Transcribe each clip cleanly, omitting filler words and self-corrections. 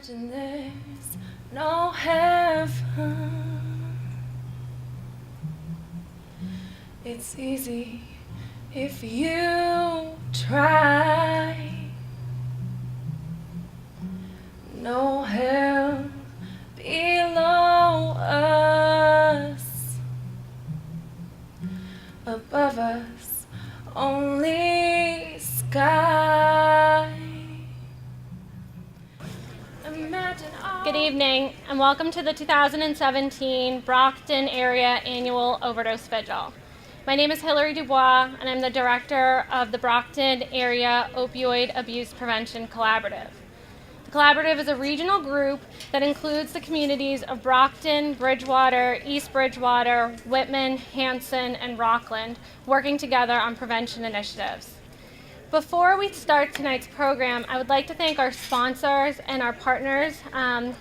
Imagine there's no heaven. It's easy if you try. No hell below us, above us only sky. Good evening and welcome to the 2017 Brockton Area Annual Overdose Vigil. My name is Hillary Dubois and I'm the director of the Brockton Area Opioid Abuse Prevention Collaborative. The collaborative is a regional group that includes the communities of Brockton, Bridgewater, East Bridgewater, Whitman, Hanson, and Rockland working together on prevention initiatives. Before we start tonight's program, I would like to thank our sponsors and our partners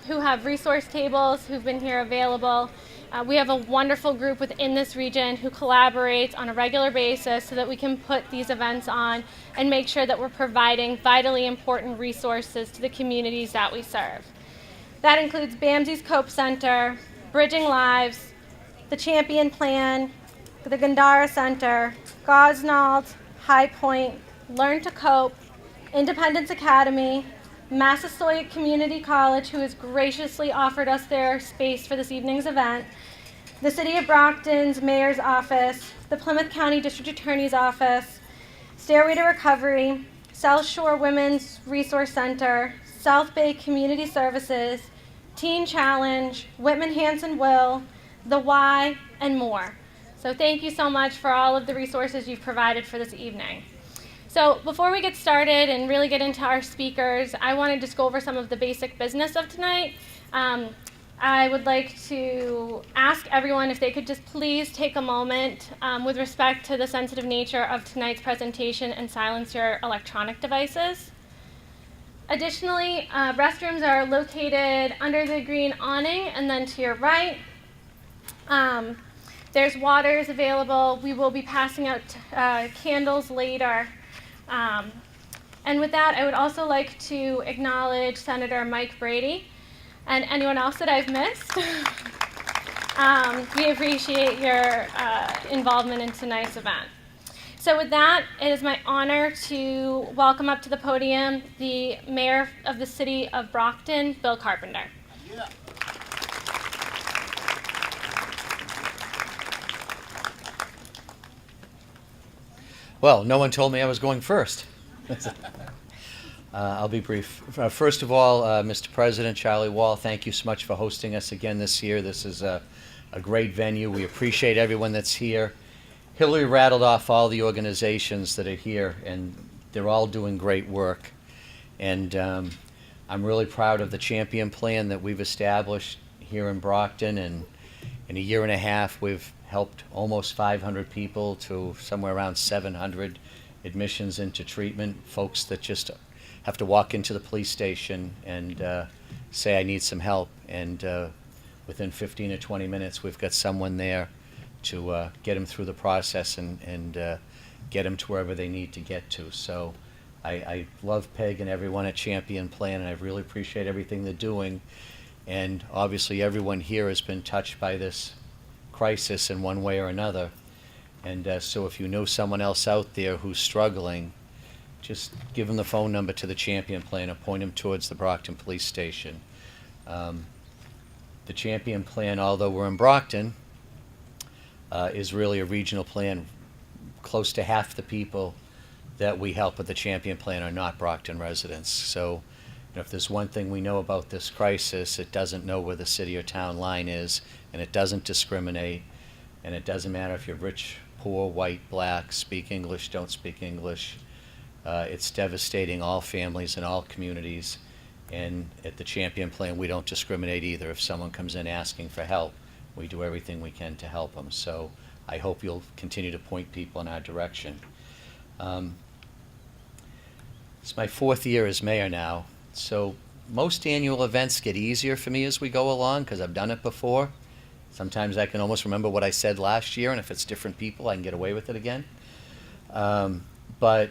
who have resource tables, who've been here available. We have a wonderful group within this region who collaborates on a regular basis so that we can put these events on and make sure that we're providing vitally important resources to the communities that we serve. That includes BAMSI's Cope Center, Bridging Lives, the Champion Plan, the Gandara Center, Gosnold, High Point, Learn to Cope, Independence Academy, Massasoit Community College, who has graciously offered us their space for this evening's event, the City of Brockton's Mayor's Office, the Plymouth County District Attorney's Office, Stairway to Recovery, South Shore Women's Resource Center, South Bay Community Services, Teen Challenge, Whitman Hanson Will, The Y, and more. So thank you so much for all of the resources you've provided for this evening. So before we get started and really get into our speakers, I want to just go over some of the basic business of tonight. I would like to ask everyone if they could just please take a moment with respect to the sensitive nature of tonight's presentation and silence your electronic devices. Additionally, restrooms are located under the green awning and then to your right. There's waters available. We will be passing out candles later. And with that, I would also like to acknowledge Senator Mike Brady and anyone else that I've missed. We appreciate your involvement in tonight's event. So with that, it is my honor to welcome up to the podium the Mayor of the City of Brockton, Bill Carpenter. Yeah. Well, no one told me I was going first. I'll be brief. First of all, Mr. President, Charlie Wall, thank you so much for hosting us again this year. This is a great venue. We appreciate everyone that's here. Hillary rattled off all the organizations that are here, and they're all doing great work. And I'm really proud of the Champion Plan that we've established here in Brockton, and in a year and a half, we've helped almost 500 people to somewhere around 700 admissions into treatment, folks that just have to walk into the police station and say, I need some help. And within 15 or 20 minutes, we've got someone there to get them through the process and get them to wherever they need to get to. So I love Peg and everyone at Champion Plan, and I really appreciate everything they're doing. And obviously everyone here has been touched by this crisis in one way or another. And so if you know someone else out there who's struggling, just give them the phone number to the Champion Plan or point them towards the Brockton Police Station. The Champion Plan, although we're in Brockton, is really a regional plan. Close to half the people that we help with the Champion Plan are not Brockton residents. So if there's one thing we know about this crisis, it doesn't know where the city or town line is, and it doesn't discriminate, and it doesn't matter if you're rich, poor, white, black, speak English, don't speak English. It's devastating all families and all communities, and at the Champion Plan, we don't discriminate either. If someone comes in asking for help, we do everything we can to help them. So I hope you'll continue to point people in our direction. It's my 4th year as mayor now. So most annual events get easier for me as we go along because I've done it before. Sometimes I can almost remember what I said last year, and if it's different people, I can get away with it again. But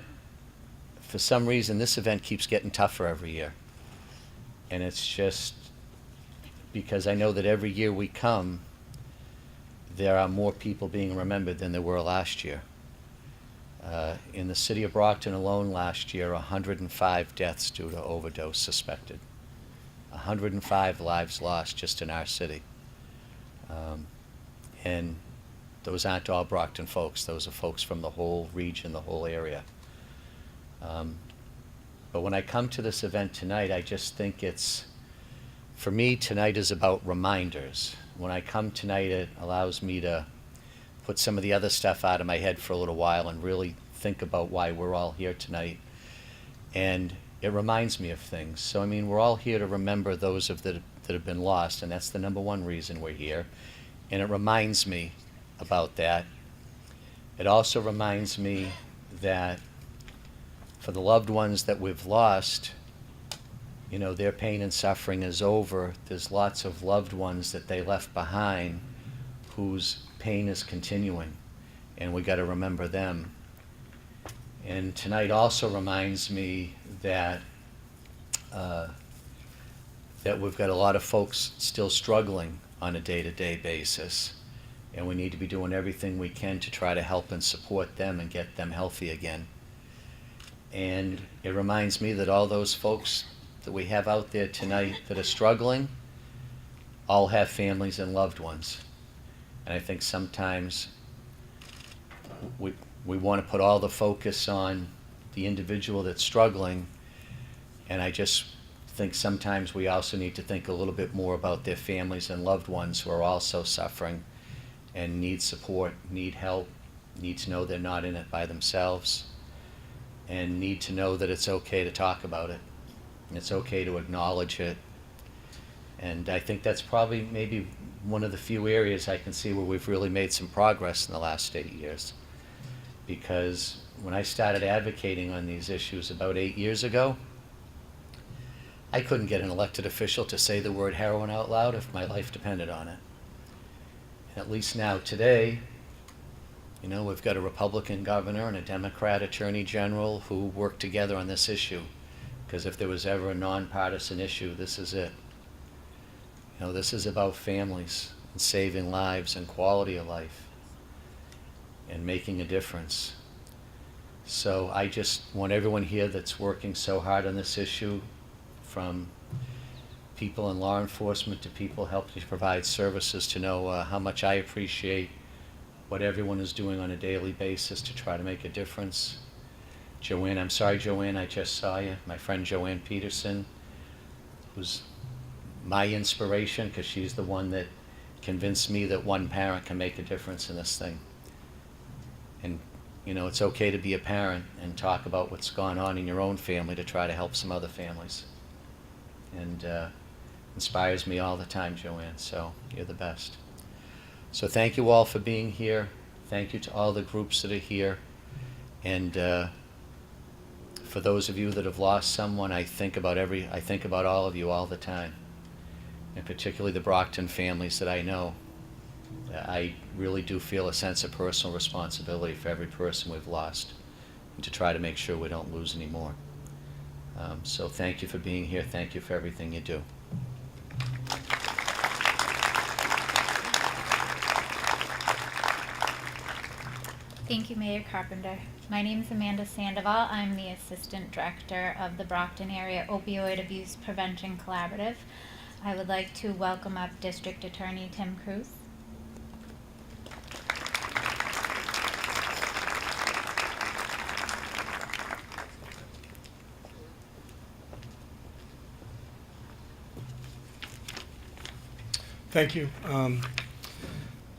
for some reason, this event keeps getting tougher every year. And it's just because I know that every year we come, there are more people being remembered than there were last year. In the city of Brockton alone last year, 105 deaths due to overdose suspected. 105 lives lost just in our city. And those aren't all Brockton folks. Those are folks from the whole region, the whole area. But when I come to this event tonight, I just think for me, tonight is about reminders. When I come tonight, it allows me to put some of the other stuff out of my head for a little while and really think about why we're all here tonight. And it reminds me of things. So, I mean, we're all here to remember those that have been lost, and that's the number one reason we're here. And it reminds me about that. It also reminds me that for the loved ones that we've lost, you know, their pain and suffering is over. There's lots of loved ones that they left behind whose pain is continuing, and we got to remember them. And tonight also reminds me that that we've got a lot of folks still struggling on a day-to-day basis, and we need to be doing everything we can to try to help and support them and get them healthy again. And it reminds me that all those folks that we have out there tonight that are struggling all have families and loved ones. And I think sometimes we want to put all the focus on the individual that's struggling, and I just think sometimes we also need to think a little bit more about their families and loved ones who are also suffering and need support, need help, need to know they're not in it by themselves, and need to know that it's okay to talk about it. It's okay to acknowledge it. And I think that's probably maybe one of the few areas I can see where we've really made some progress in the last 8 years. Because when I started advocating on these issues about 8 years ago, I couldn't get an elected official to say the word heroin out loud if my life depended on it. And at least now today, you know, we've got a Republican governor and a Democrat attorney general who work together on this issue. Because if there was ever a nonpartisan issue, this is it. You know, this is about families and saving lives and quality of life and making a difference. So I just want everyone here that's working so hard on this issue, from people in law enforcement to people helping to provide services, to know how much I appreciate what everyone is doing on a daily basis to try to make a difference. Joanne, I'm sorry, Joanne, I just saw you. My friend Joanne Peterson, who's my inspiration, because she's the one that convinced me that one parent can make a difference in this thing. And, you know, it's okay to be a parent and talk about what's gone on in your own family to try to help some other families. And inspires me all the time, Joanne, so you're the best. So thank you all for being here. Thank you to all the groups that are here. And for those of you that have lost someone, I think about all of you all the time, and particularly the Brockton families that I know. I really do feel a sense of personal responsibility for every person we've lost, and to try to make sure we don't lose any more. So thank you for being here. Thank you for everything you do. Thank you, Mayor Carpenter. My name is Amanda Sandoval. I'm the Assistant Director of the Brockton Area Opioid Abuse Prevention Collaborative. I would like to welcome up District Attorney Tim Cruz. Thank you.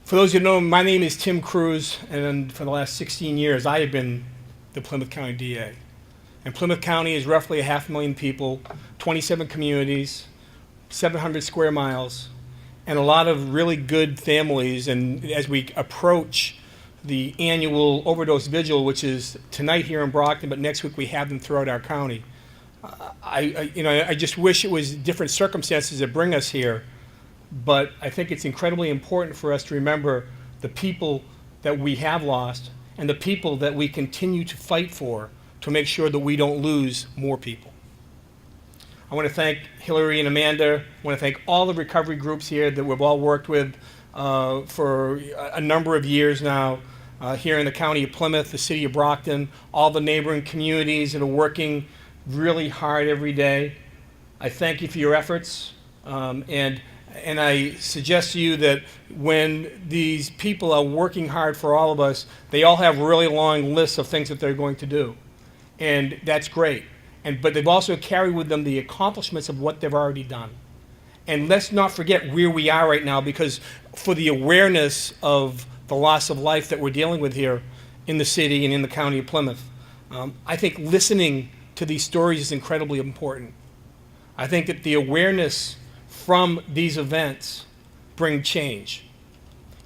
For those who know, my name is Tim Cruz, and for the last 16 years, I have been the Plymouth County DA. And Plymouth County is roughly 500,000 people, 27 communities, 700 square miles, and a lot of really good families. And as we approach the annual overdose vigil, which is tonight here in Brockton, but next week we have them throughout our county, I just wish it was different circumstances that bring us here. But I think it's incredibly important for us to remember the people that we have lost and the people that we continue to fight for to make sure that we don't lose more people. I want to thank Hillary and Amanda. I want to thank all the recovery groups here that we've all worked with for a number of years now here in the county of Plymouth, the city of Brockton, all the neighboring communities that are working really hard every day. I thank you for your efforts, and I suggest to you that when these people are working hard for all of us, they all have really long lists of things that they're going to do, and that's great. But they've also carried with them the accomplishments of what they've already done. And let's not forget where we are right now, because for the awareness of the loss of life that we're dealing with here in the city and in the county of Plymouth, I think listening to these stories is incredibly important. I think that the awareness from these events bring change.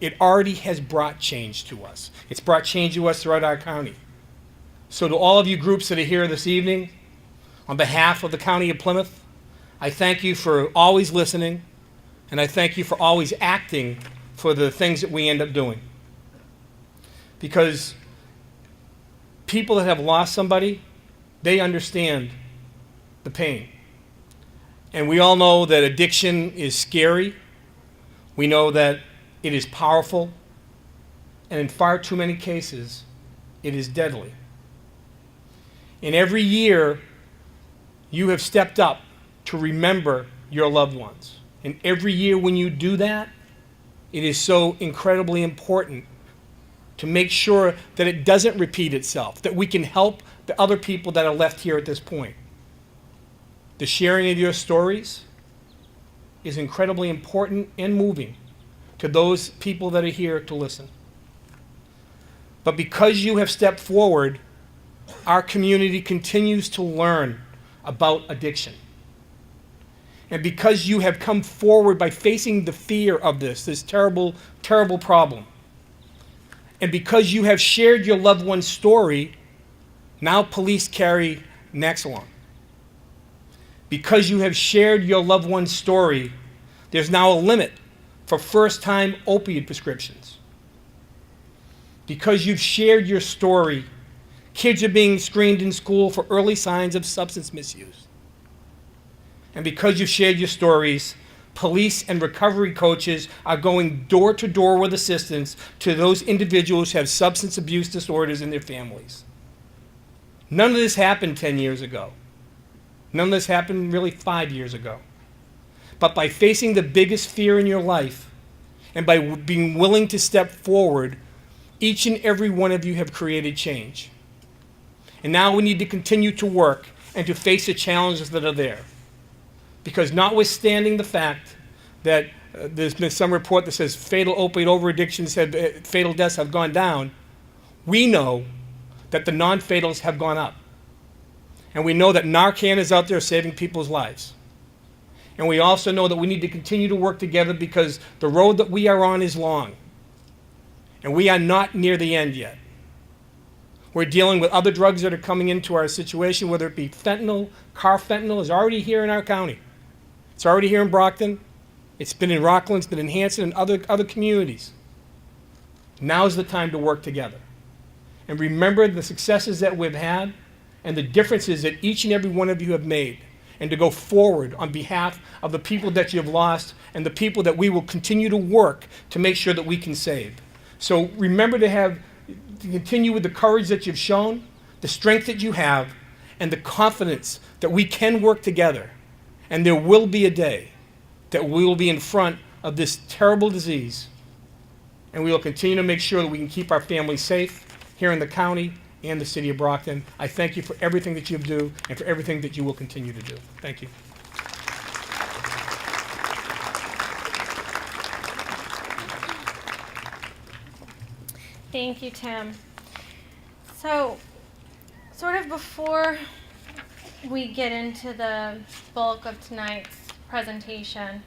It already has brought change to us. It's brought change to us throughout our county. So to all of you groups that are here this evening, on behalf of the county of Plymouth, I thank you for always listening, and I thank you for always acting for the things that we end up doing. Because people that have lost somebody, they understand the pain. And we all know that addiction is scary. We know that it is powerful. And in far too many cases, it is deadly. And every year, you have stepped up to remember your loved ones. And every year when you do that, it is so incredibly important to make sure that it doesn't repeat itself, that we can help the other people that are left here at this point. The sharing of your stories is incredibly important and moving to those people that are here to listen. But because you have stepped forward, our community continues to learn about addiction. And because you have come forward by facing the fear of this terrible, terrible problem, and because you have shared your loved one's story, now police carry Naxalon. Because you have shared your loved one's story, there's now a limit for first-time opioid prescriptions. Because you've shared your story, kids are being screened in school for early signs of substance misuse. And because you've shared your stories, police and recovery coaches are going door to door with assistance to those individuals who have substance abuse disorders in their families. None of this happened 10 years ago. None of this happened really 5 years ago. But by facing the biggest fear in your life and by being willing to step forward, each and every one of you have created change. And now we need to continue to work and to face the challenges that are there. Because notwithstanding the fact that there's been some report that says fatal opioid overaddictions fatal deaths have gone down, we know that the non-fatals have gone up. And we know that Narcan is out there saving people's lives. And we also know that we need to continue to work together because the road that we are on is long. And we are not near the end yet. We're dealing with other drugs that are coming into our situation, whether it be fentanyl. Carfentanil is already here in our county. It's already here in Brockton. It's been in Rockland, it's been in Hanson, and other communities. Now's the time to work together. And remember the successes that we've had and the differences that each and every one of you have made, and to go forward on behalf of the people that you have lost and the people that we will continue to work to make sure that we can save. So remember to continue with the courage that you've shown, the strength that you have, and the confidence that we can work together. And there will be a day that we will be in front of this terrible disease, and we will continue to make sure that we can keep our families safe here in the county and the city of Brockton. I thank you for everything that you do and for everything that you will continue to do. Thank you. Thank you, Tim. So, sort of before we get into the bulk of tonight's presentation,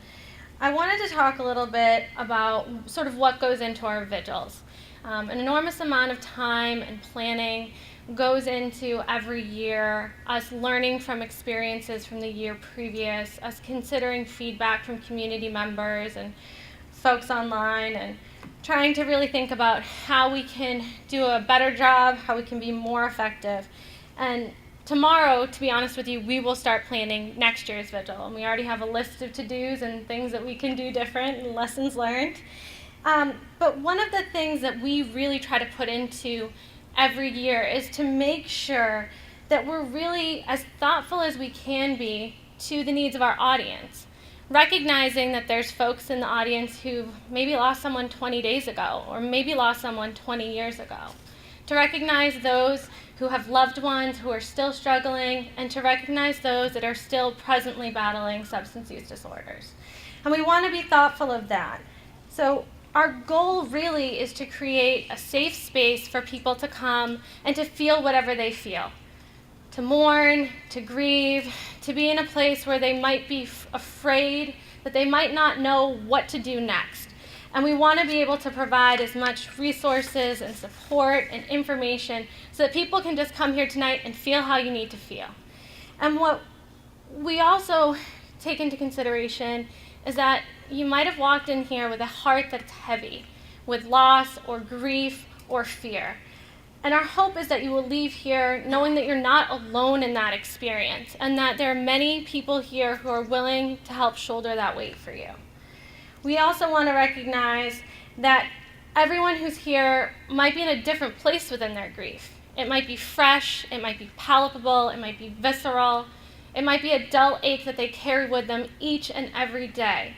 I wanted to talk a little bit about sort of what goes into our vigils. An enormous amount of time and planning goes into every year, us learning from experiences from the year previous, us considering feedback from community members and folks online, and trying to really think about how we can do a better job, how we can be more effective. And tomorrow, to be honest with you, we will start planning next year's vigil. And we already have a list of to-dos and things that we can do different and lessons learned. But one of the things that we really try to put into every year is to make sure that we're really as thoughtful as we can be to the needs of our audience, recognizing that there's folks in the audience who maybe lost someone 20 days ago or maybe lost someone 20 years ago, to recognize those who have loved ones who are still struggling, and to recognize those that are still presently battling substance use disorders. And we want to be thoughtful of that. So our goal really is to create a safe space for people to come and to feel whatever they feel, to mourn, to grieve, to be in a place where they might be afraid, that they might not know what to do next. And we want to be able to provide as much resources and support and information so that people can just come here tonight and feel how you need to feel. And what we also take into consideration is that you might have walked in here with a heart that's heavy, with loss or grief or fear. And our hope is that you will leave here knowing that you're not alone in that experience, and that there are many people here who are willing to help shoulder that weight for you. We also want to recognize that everyone who's here might be in a different place within their grief. It might be fresh, it might be palpable, it might be visceral, it might be a dull ache that they carry with them each and every day.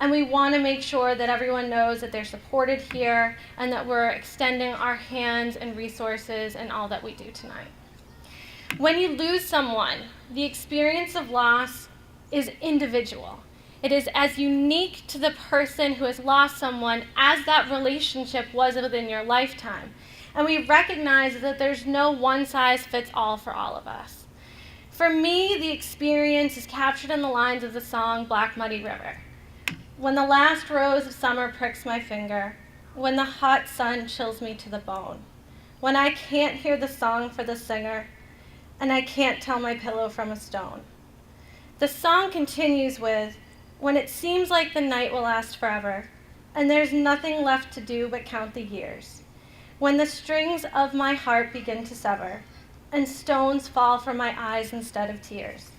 And we want to make sure that everyone knows that they're supported here and that we're extending our hands and resources in all that we do tonight. When you lose someone, the experience of loss is individual. It is as unique to the person who has lost someone as that relationship was within your lifetime. And we recognize that there's no one-size-fits-all for all of us. For me, the experience is captured in the lines of the song Black Muddy River. When the last rose of summer pricks my finger, when the hot sun chills me to the bone, when I can't hear the song for the singer, and I can't tell my pillow from a stone. The song continues with, when it seems like the night will last forever, and there's nothing left to do but count the years, when the strings of my heart begin to sever, and stones fall from my eyes instead of tears,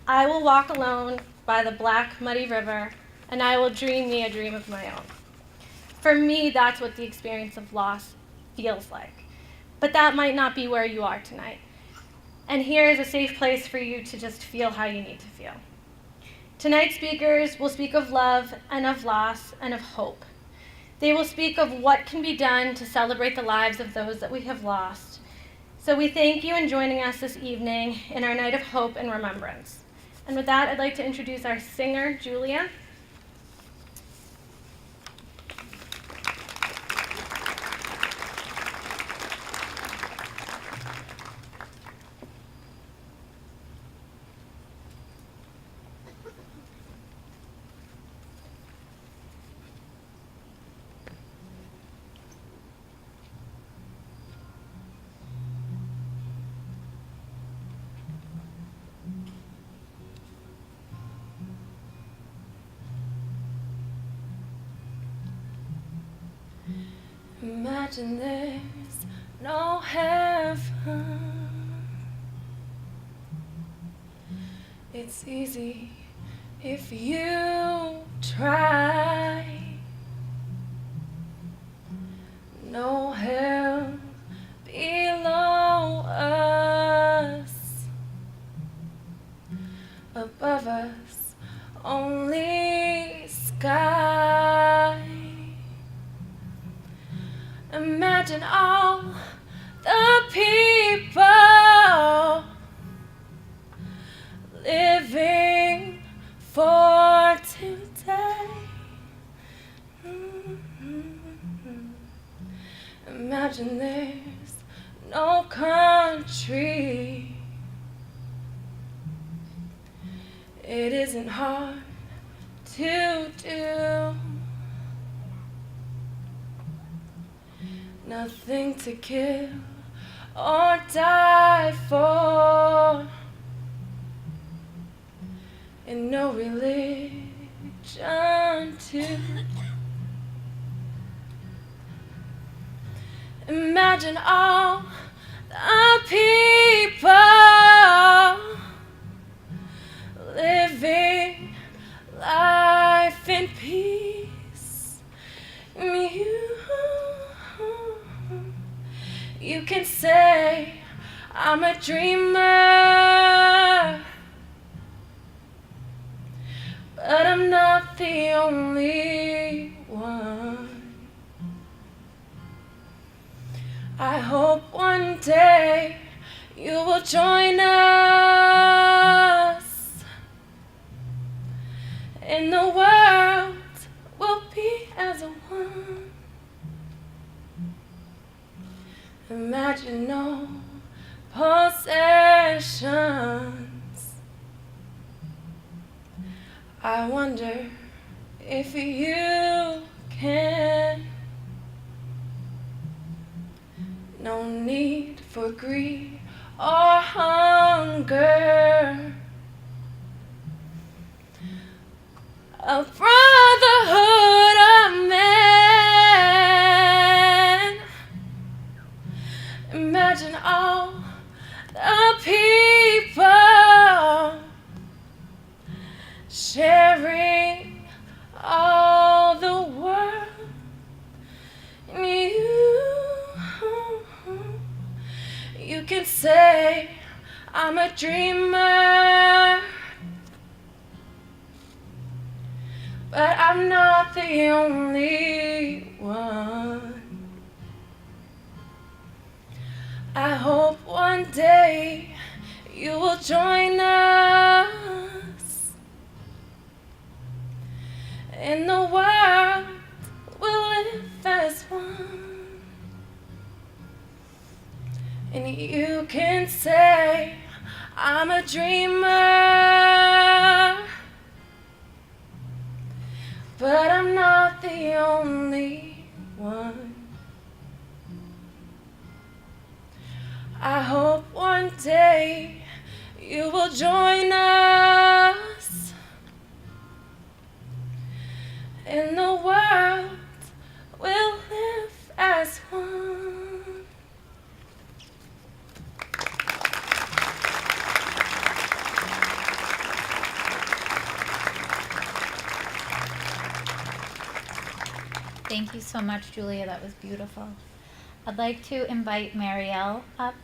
I will walk alone by the black muddy river, and I will dream me a dream of my own. For me, that's what the experience of loss feels like. But that might not be where you are tonight. And here is a safe place for you to just feel how you need to feel. Tonight's speakers will speak of love and of loss and of hope. They will speak of what can be done to celebrate the lives of those that we have lost. So we thank you in joining us this evening in our night of hope and remembrance. And with that, I'd like to introduce our singer, Julia. Imagine there's no heaven. It's easy if you try. No hell below us. Above us, only sky. Imagine all the people living for today. Imagine there's no country. It isn't hard to do. Nothing to kill or die for, and no religion too. Imagine all the people living life in peace. You can say I'm a dreamer, but I'm not the only one. I hope one day you will join us, and the world will be as one. Imagine no possessions. I wonder if you can. No need for greed or hunger. A brotherhood of men. Imagine all the people sharing all the world. You can say I'm a dreamer, but I'm not the only one. I hope one day you will join us, and the world will live as one. And you can say I'm a dreamer, but I'm not the only one. I hope one day you will join us, and the world will live as one. Thank you so much, Julia. That was beautiful. I'd like to invite Marielle up.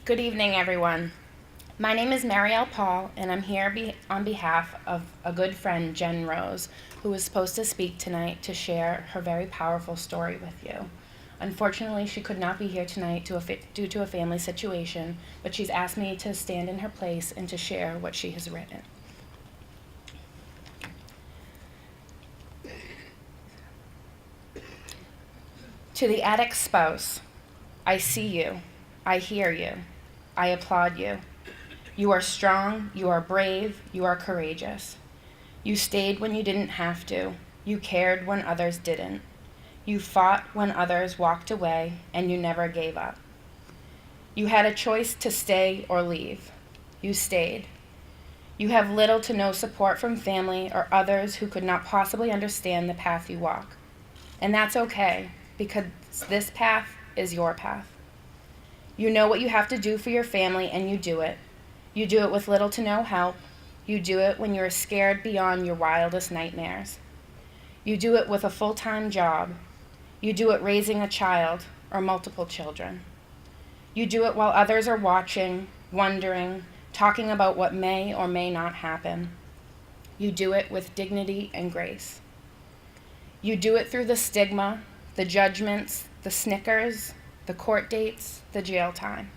Good evening, everyone. My name is Marielle Paul, and I'm here on behalf of a good friend, Jen Rose, who was supposed to speak tonight to share her very powerful story with you. Unfortunately, she could not be here tonight due to a family situation, but she's asked me to stand in her place and to share what she has written. To the addict spouse, I see you, I hear you, I applaud you. You are strong, you are brave, you are courageous. You stayed when you didn't have to. You cared when others didn't. You fought when others walked away, and you never gave up. You had a choice to stay or leave. You stayed. You have little to no support from family or others who could not possibly understand the path you walk. And that's okay, because this path is your path. You know what you have to do for your family, and you do it. You do it with little to no help. You do it when you're scared beyond your wildest nightmares. You do it with a full-time job. You do it raising a child or multiple children. You do it while others are watching, wondering, talking about what may or may not happen. You do it with dignity and grace. You do it through the stigma, the judgments, the snickers, the court dates, the jail time.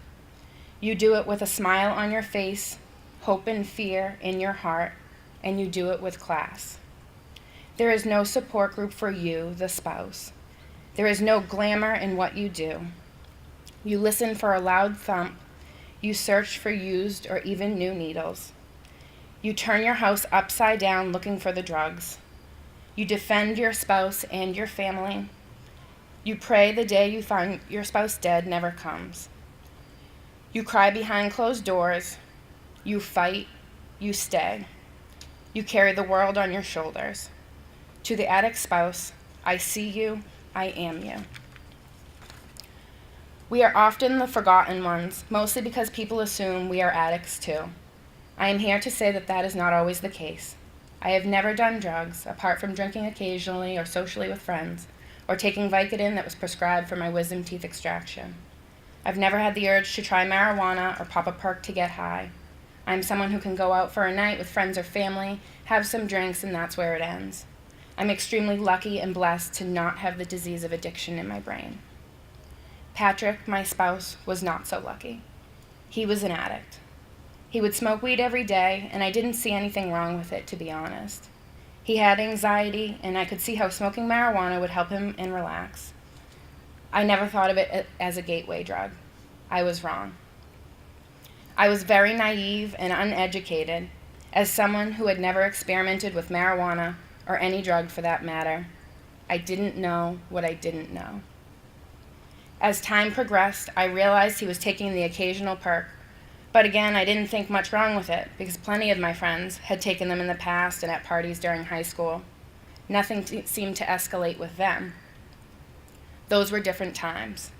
You do it with a smile on your face, hope and fear in your heart, and you do it with class. There is no support group for you, the spouse. There is no glamour in what you do. You listen for a loud thump. You search for used or even new needles. You turn your house upside down looking for the drugs. You defend your spouse and your family. You pray the day you find your spouse dead never comes. You cry behind closed doors. You fight. you stay. You carry the world on your shoulders. To the addict spouse, I see you, I am you. We are often the forgotten ones, mostly because people assume we are addicts too. I am here to say that that is not always the case. I have never done drugs, apart from drinking occasionally or socially with friends, or taking Vicodin that was prescribed for my wisdom teeth extraction. I've never had the urge to try marijuana or pop a perk to get high. I'm someone who can go out for a night with friends or family, have some drinks, and that's where it ends. I'm extremely lucky and blessed to not have the disease of addiction in my brain. Patrick, my spouse, was not so lucky. He was an addict. He would smoke weed every day, and I didn't see anything wrong with it, to be honest. He had anxiety, and I could see how smoking marijuana would help him and relax. I never thought of it as a gateway drug. I was wrong. I was very naive and uneducated. As someone who had never experimented with marijuana, or any drug for that matter, I didn't know what I didn't know. As time progressed, I realized he was taking the occasional perk, but again, I didn't think much wrong with it because plenty of my friends had taken them in the past and at parties during high school. Nothing seemed to escalate with them. Those were different times.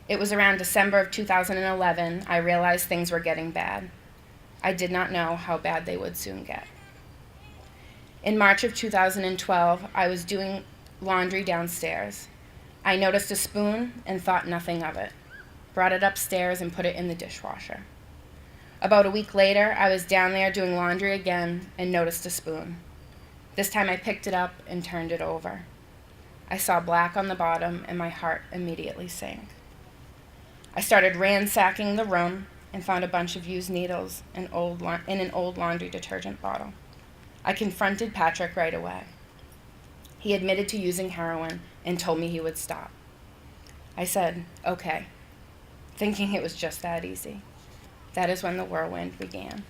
It was around December of 2011 I realized things were getting bad. I did not know how bad they would soon get. In March of 2012, I was doing laundry downstairs. I noticed a spoon and thought nothing of it. Brought it upstairs and put it in the dishwasher. About a week later, I was down there doing laundry again and noticed a spoon. This time I picked it up and turned it over. I saw black on the bottom and my heart immediately sank. I started ransacking the room and found a bunch of used needles in an old laundry detergent bottle. I confronted Patrick right away. He admitted to using heroin and told me he would stop. I said, okay, thinking it was just that easy. That is when the whirlwind began.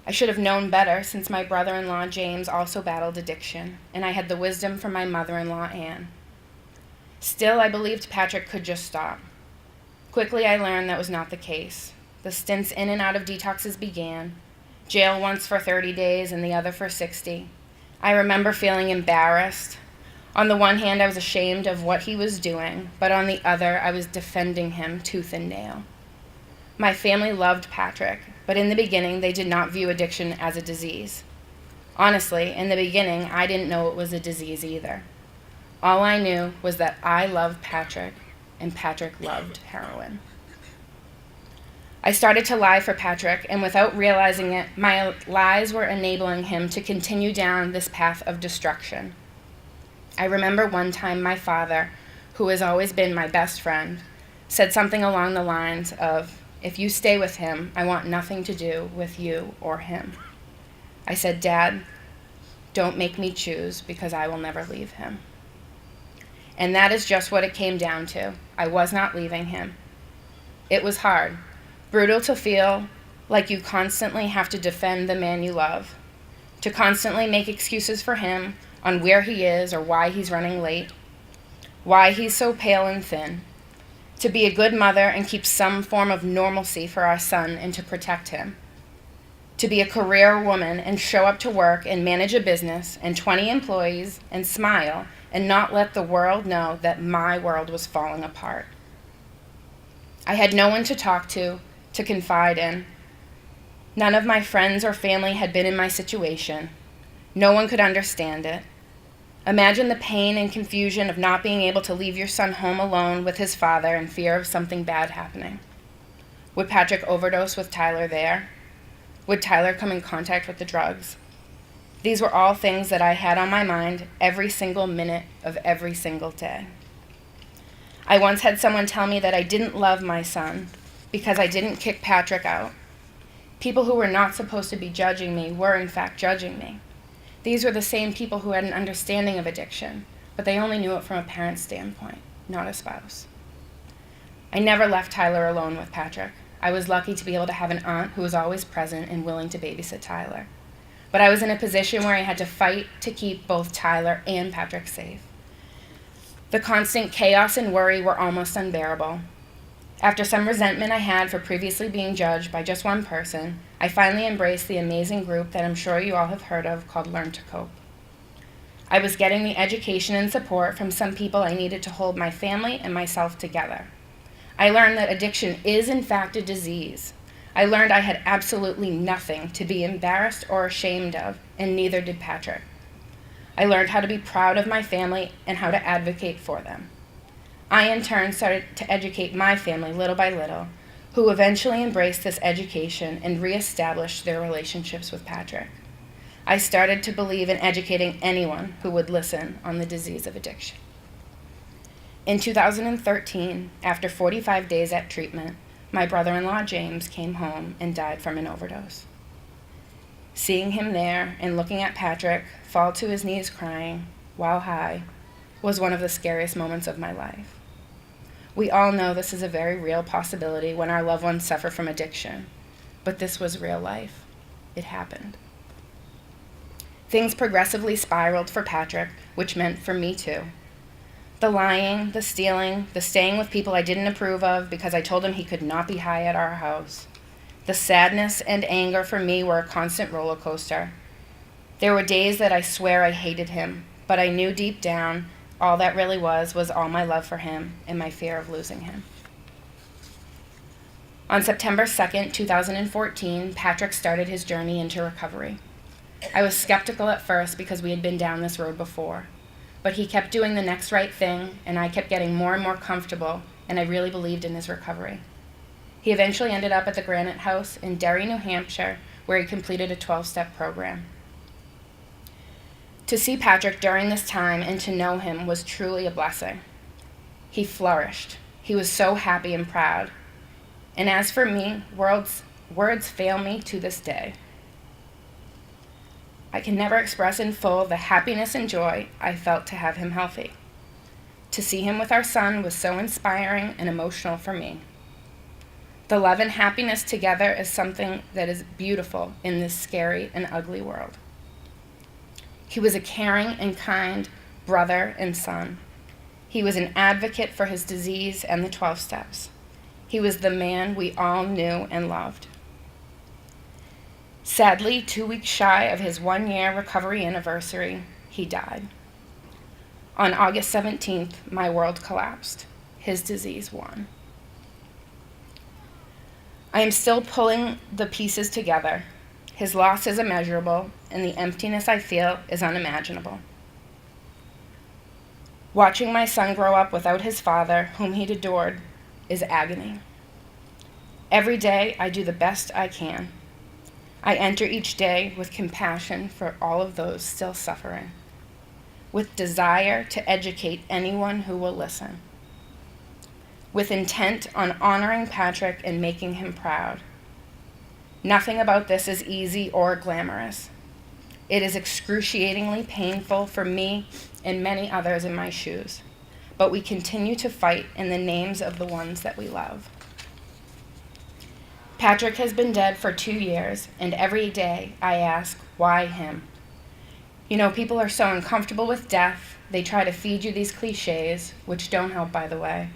I should have known better since my brother-in-law James also battled addiction, and I had the wisdom from my mother-in-law Anne. Still, I believed Patrick could just stop. Quickly, I learned that was not the case. The stints in and out of detoxes began. Jail once for 30 days and the other for 60. I remember feeling embarrassed. On the one hand, I was ashamed of what he was doing, but on the other, I was defending him tooth and nail. My family loved Patrick, but in the beginning, they did not view addiction as a disease. Honestly, in the beginning, I didn't know it was a disease either. All I knew was that I loved Patrick, and Patrick loved heroin. I started to lie for Patrick, and without realizing it, my lies were enabling him to continue down this path of destruction. I remember one time my father, who has always been my best friend, said something along the lines of, "If you stay with him, I want nothing to do with you or him." I said, "Dad, don't make me choose because I will never leave him." And that is just what it came down to. I was not leaving him. It was hard. Brutal to feel like you constantly have to defend the man you love, to constantly make excuses for him on where he is or why he's running late, why he's so pale and thin, to be a good mother and keep some form of normalcy for our son and to protect him, to be a career woman and show up to work and manage a business and 20 employees and smile and not let the world know that my world was falling apart. I had no one to talk to confide in. None of my friends or family had been in my situation. No one could understand it. Imagine the pain and confusion of not being able to leave your son home alone with his father in fear of something bad happening. Would Patrick overdose with Tyler there? Would Tyler come in contact with the drugs? These were all things that I had on my mind every single minute of every single day. I once had someone tell me that I didn't love my son because I didn't kick Patrick out. People who were not supposed to be judging me were in fact judging me. These were the same people who had an understanding of addiction, but they only knew it from a parent's standpoint, not a spouse. I never left Tyler alone with Patrick. I was lucky to be able to have an aunt who was always present and willing to babysit Tyler. But I was in a position where I had to fight to keep both Tyler and Patrick safe. The constant chaos and worry were almost unbearable. After some resentment I had for previously being judged by just one person, I finally embraced the amazing group that I'm sure you all have heard of called Learn to Cope. I was getting the education and support from some people I needed to hold my family and myself together. I learned that addiction is in fact a disease. I learned I had absolutely nothing to be embarrassed or ashamed of, and neither did Patrick. I learned how to be proud of my family and how to advocate for them. I, in turn, started to educate my family little by little, who eventually embraced this education and reestablished their relationships with Patrick. I started to believe in educating anyone who would listen on the disease of addiction. In 2013, after 45 days at treatment, my brother-in-law James came home and died from an overdose. Seeing him there and looking at Patrick fall to his knees crying, while high, was one of the scariest moments of my life. We all know this is a very real possibility when our loved ones suffer from addiction, but this was real life. It happened. Things progressively spiraled for Patrick, which meant for me too. The lying, the stealing, the staying with people I didn't approve of because I told him he could not be high at our house. The sadness and anger for me were a constant roller coaster. There were days that I swear I hated him, but I knew deep down all that really was all my love for him and my fear of losing him. On September 2nd, 2014, Patrick started his journey into recovery. I was skeptical at first because we had been down this road before. But he kept doing the next right thing, and I kept getting more and more comfortable, and I really believed in his recovery. He eventually ended up at the Granite House in Derry, New Hampshire, where he completed a 12-step program. To see Patrick during this time and to know him was truly a blessing. He flourished. He was so happy and proud. And as for me, words fail me to this day. I can never express in full the happiness and joy I felt to have him healthy. To see him with our son was so inspiring and emotional for me. The love and happiness together is something that is beautiful in this scary and ugly world. He was a caring and kind brother and son. He was an advocate for his disease and the 12 steps. He was the man we all knew and loved. Sadly, 2 weeks shy of his 1-year recovery anniversary, he died. On August 17th, my world collapsed. His disease won. I am still pulling the pieces together. His loss is immeasurable, and the emptiness I feel is unimaginable. Watching my son grow up without his father, whom he'd adored, is agony. Every day, I do the best I can. I enter each day with compassion for all of those still suffering, with desire to educate anyone who will listen, with intent on honoring Patrick and making him proud. Nothing about this is easy or glamorous. It is excruciatingly painful for me and many others in my shoes, but we continue to fight in the names of the ones that we love. Patrick has been dead for 2 years, and every day I ask, why him? You know, people are so uncomfortable with death, they try to feed you these cliches, which don't help, by the way,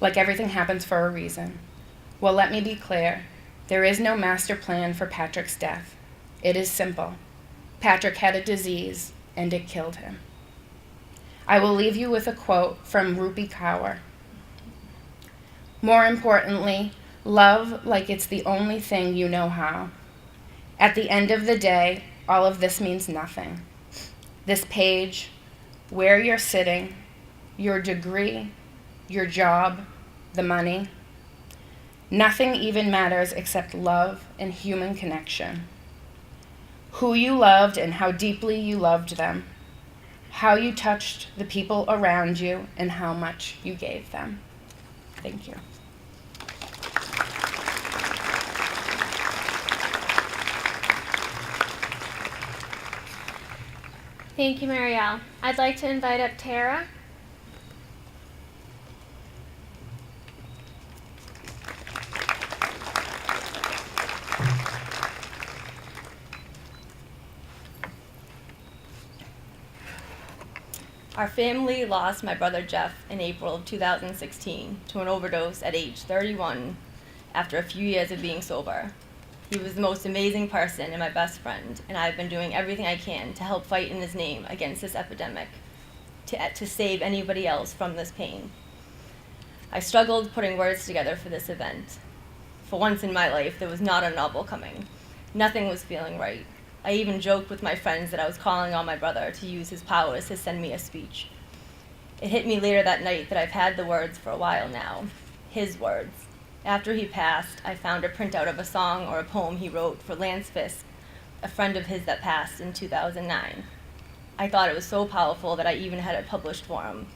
like everything happens for a reason. Well, let me be clear. There is no master plan for Patrick's death. It is simple. Patrick had a disease, and it killed him. I will leave you with a quote from Rupi Kaur. More importantly, love like it's the only thing you know how. At the end of the day, all of this means nothing. This page, where you're sitting, your degree, your job, the money, nothing even matters except love and human connection. Who you loved and how deeply you loved them. How you touched the people around you and how much you gave them. Thank you. Thank you, Marielle. I'd like to invite up Tara. Our family lost my brother Jeff in April of 2016 to an overdose at age 31 after a few years of being sober. He was the most amazing person and my best friend, and I've been doing everything I can to help fight in his name against this epidemic, to save anybody else from this pain. I struggled putting words together for this event. For once in my life, there was not a novel coming. Nothing was feeling right. I even joked with my friends that I was calling on my brother to use his powers to send me a speech. It hit me later that night that I've had the words for a while now. His words. After he passed, I found a printout of a song or a poem he wrote for Lance Fisk, a friend of his that passed in 2009. I thought it was so powerful that I even had it published for him.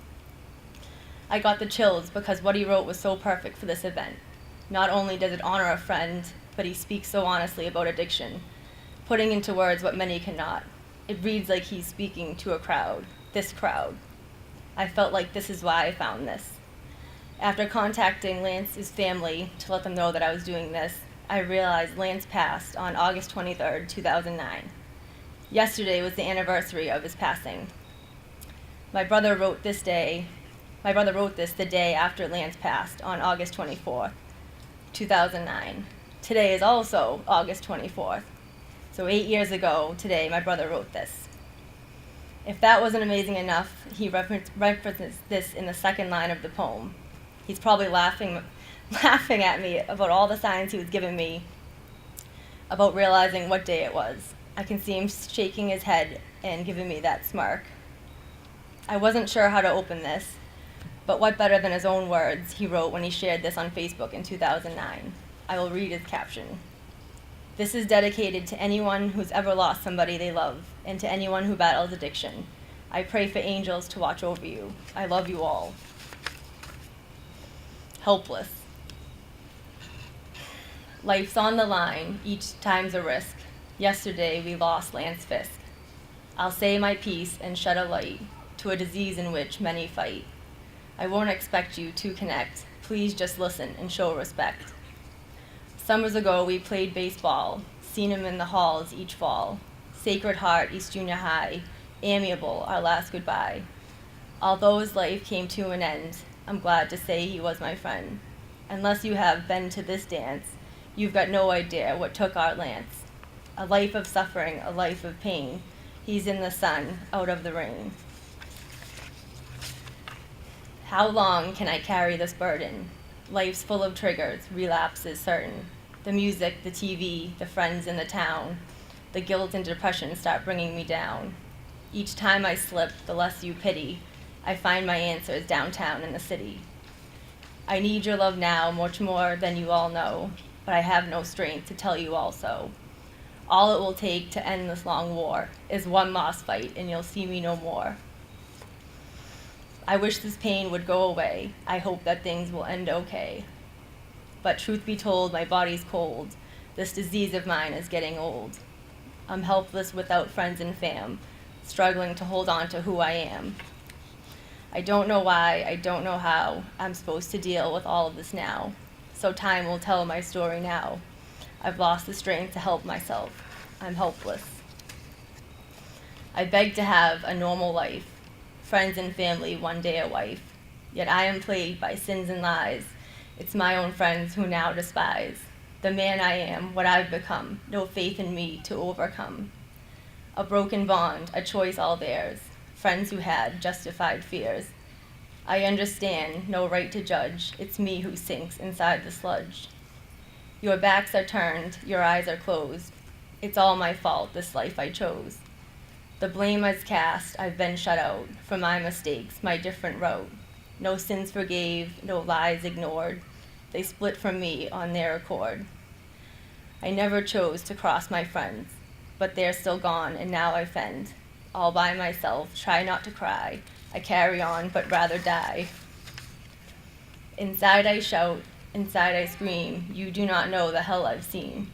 I got the chills because what he wrote was so perfect for this event. Not only does it honor a friend, but he speaks so honestly about addiction, putting into words what many cannot. It reads like he's speaking to a crowd, this crowd. I felt like this is why I found this. After contacting Lance's family to let them know that I was doing this, I realized Lance passed on August 23rd, 2009. Yesterday was the anniversary of his passing. My brother wrote this the day after Lance passed on August 24th, 2009. Today is also August 24th. So 8 years ago, today, my brother wrote this. If that wasn't amazing enough, he references this in the second line of the poem. He's probably laughing at me about all the signs he was giving me about realizing what day it was. I can see him shaking his head and giving me that smirk. I wasn't sure how to open this, but what better than his own words he wrote when he shared this on Facebook in 2009. I will read his caption. This is dedicated to anyone who's ever lost somebody they love, and to anyone who battles addiction. I pray for angels to watch over you. I love you all. Helpless. Life's on the line, each time's a risk. Yesterday we lost Lance Fisk. I'll say my piece and shed a light to a disease in which many fight. I won't expect you to connect. Please just listen and show respect. Summers ago we played baseball, seen him in the halls each fall. Sacred Heart, East Junior High, amiable, our last goodbye. Although his life came to an end, I'm glad to say he was my friend. Unless you have been to this dance, you've got no idea what took our Lance. A life of suffering, a life of pain. He's in the sun, out of the rain. How long can I carry this burden? Life's full of triggers, relapse is certain. The music, the TV, the friends in the town, the guilt and depression start bringing me down. Each time I slip, the less you pity, I find my answers downtown in the city. I need your love now much more than you all know, but I have no strength to tell you all so. All it will take to end this long war is one lost fight and you'll see me no more. I wish this pain would go away. I hope that things will end okay. But truth be told, my body's cold. This disease of mine is getting old. I'm helpless without friends and fam, struggling to hold on to who I am. I don't know why, I don't know how I'm supposed to deal with all of this now. So time will tell my story now. I've lost the strength to help myself. I'm helpless. I beg to have a normal life, friends and family, one day a wife. Yet I am plagued by sins and lies. It's my own friends who now despise. The man I am, what I've become, no faith in me to overcome. A broken bond, a choice all theirs. Friends who had justified fears. I understand, no right to judge. It's me who sinks inside the sludge. Your backs are turned, your eyes are closed. It's all my fault, this life I chose. The blame is cast, I've been shut out from my mistakes, my different road. No sins forgave, no lies ignored. They split from me on their accord. I never chose to cross my friends, but they're still gone and now I fend. All by myself, try not to cry. I carry on, but rather die. Inside I shout, inside I scream, you do not know the hell I've seen.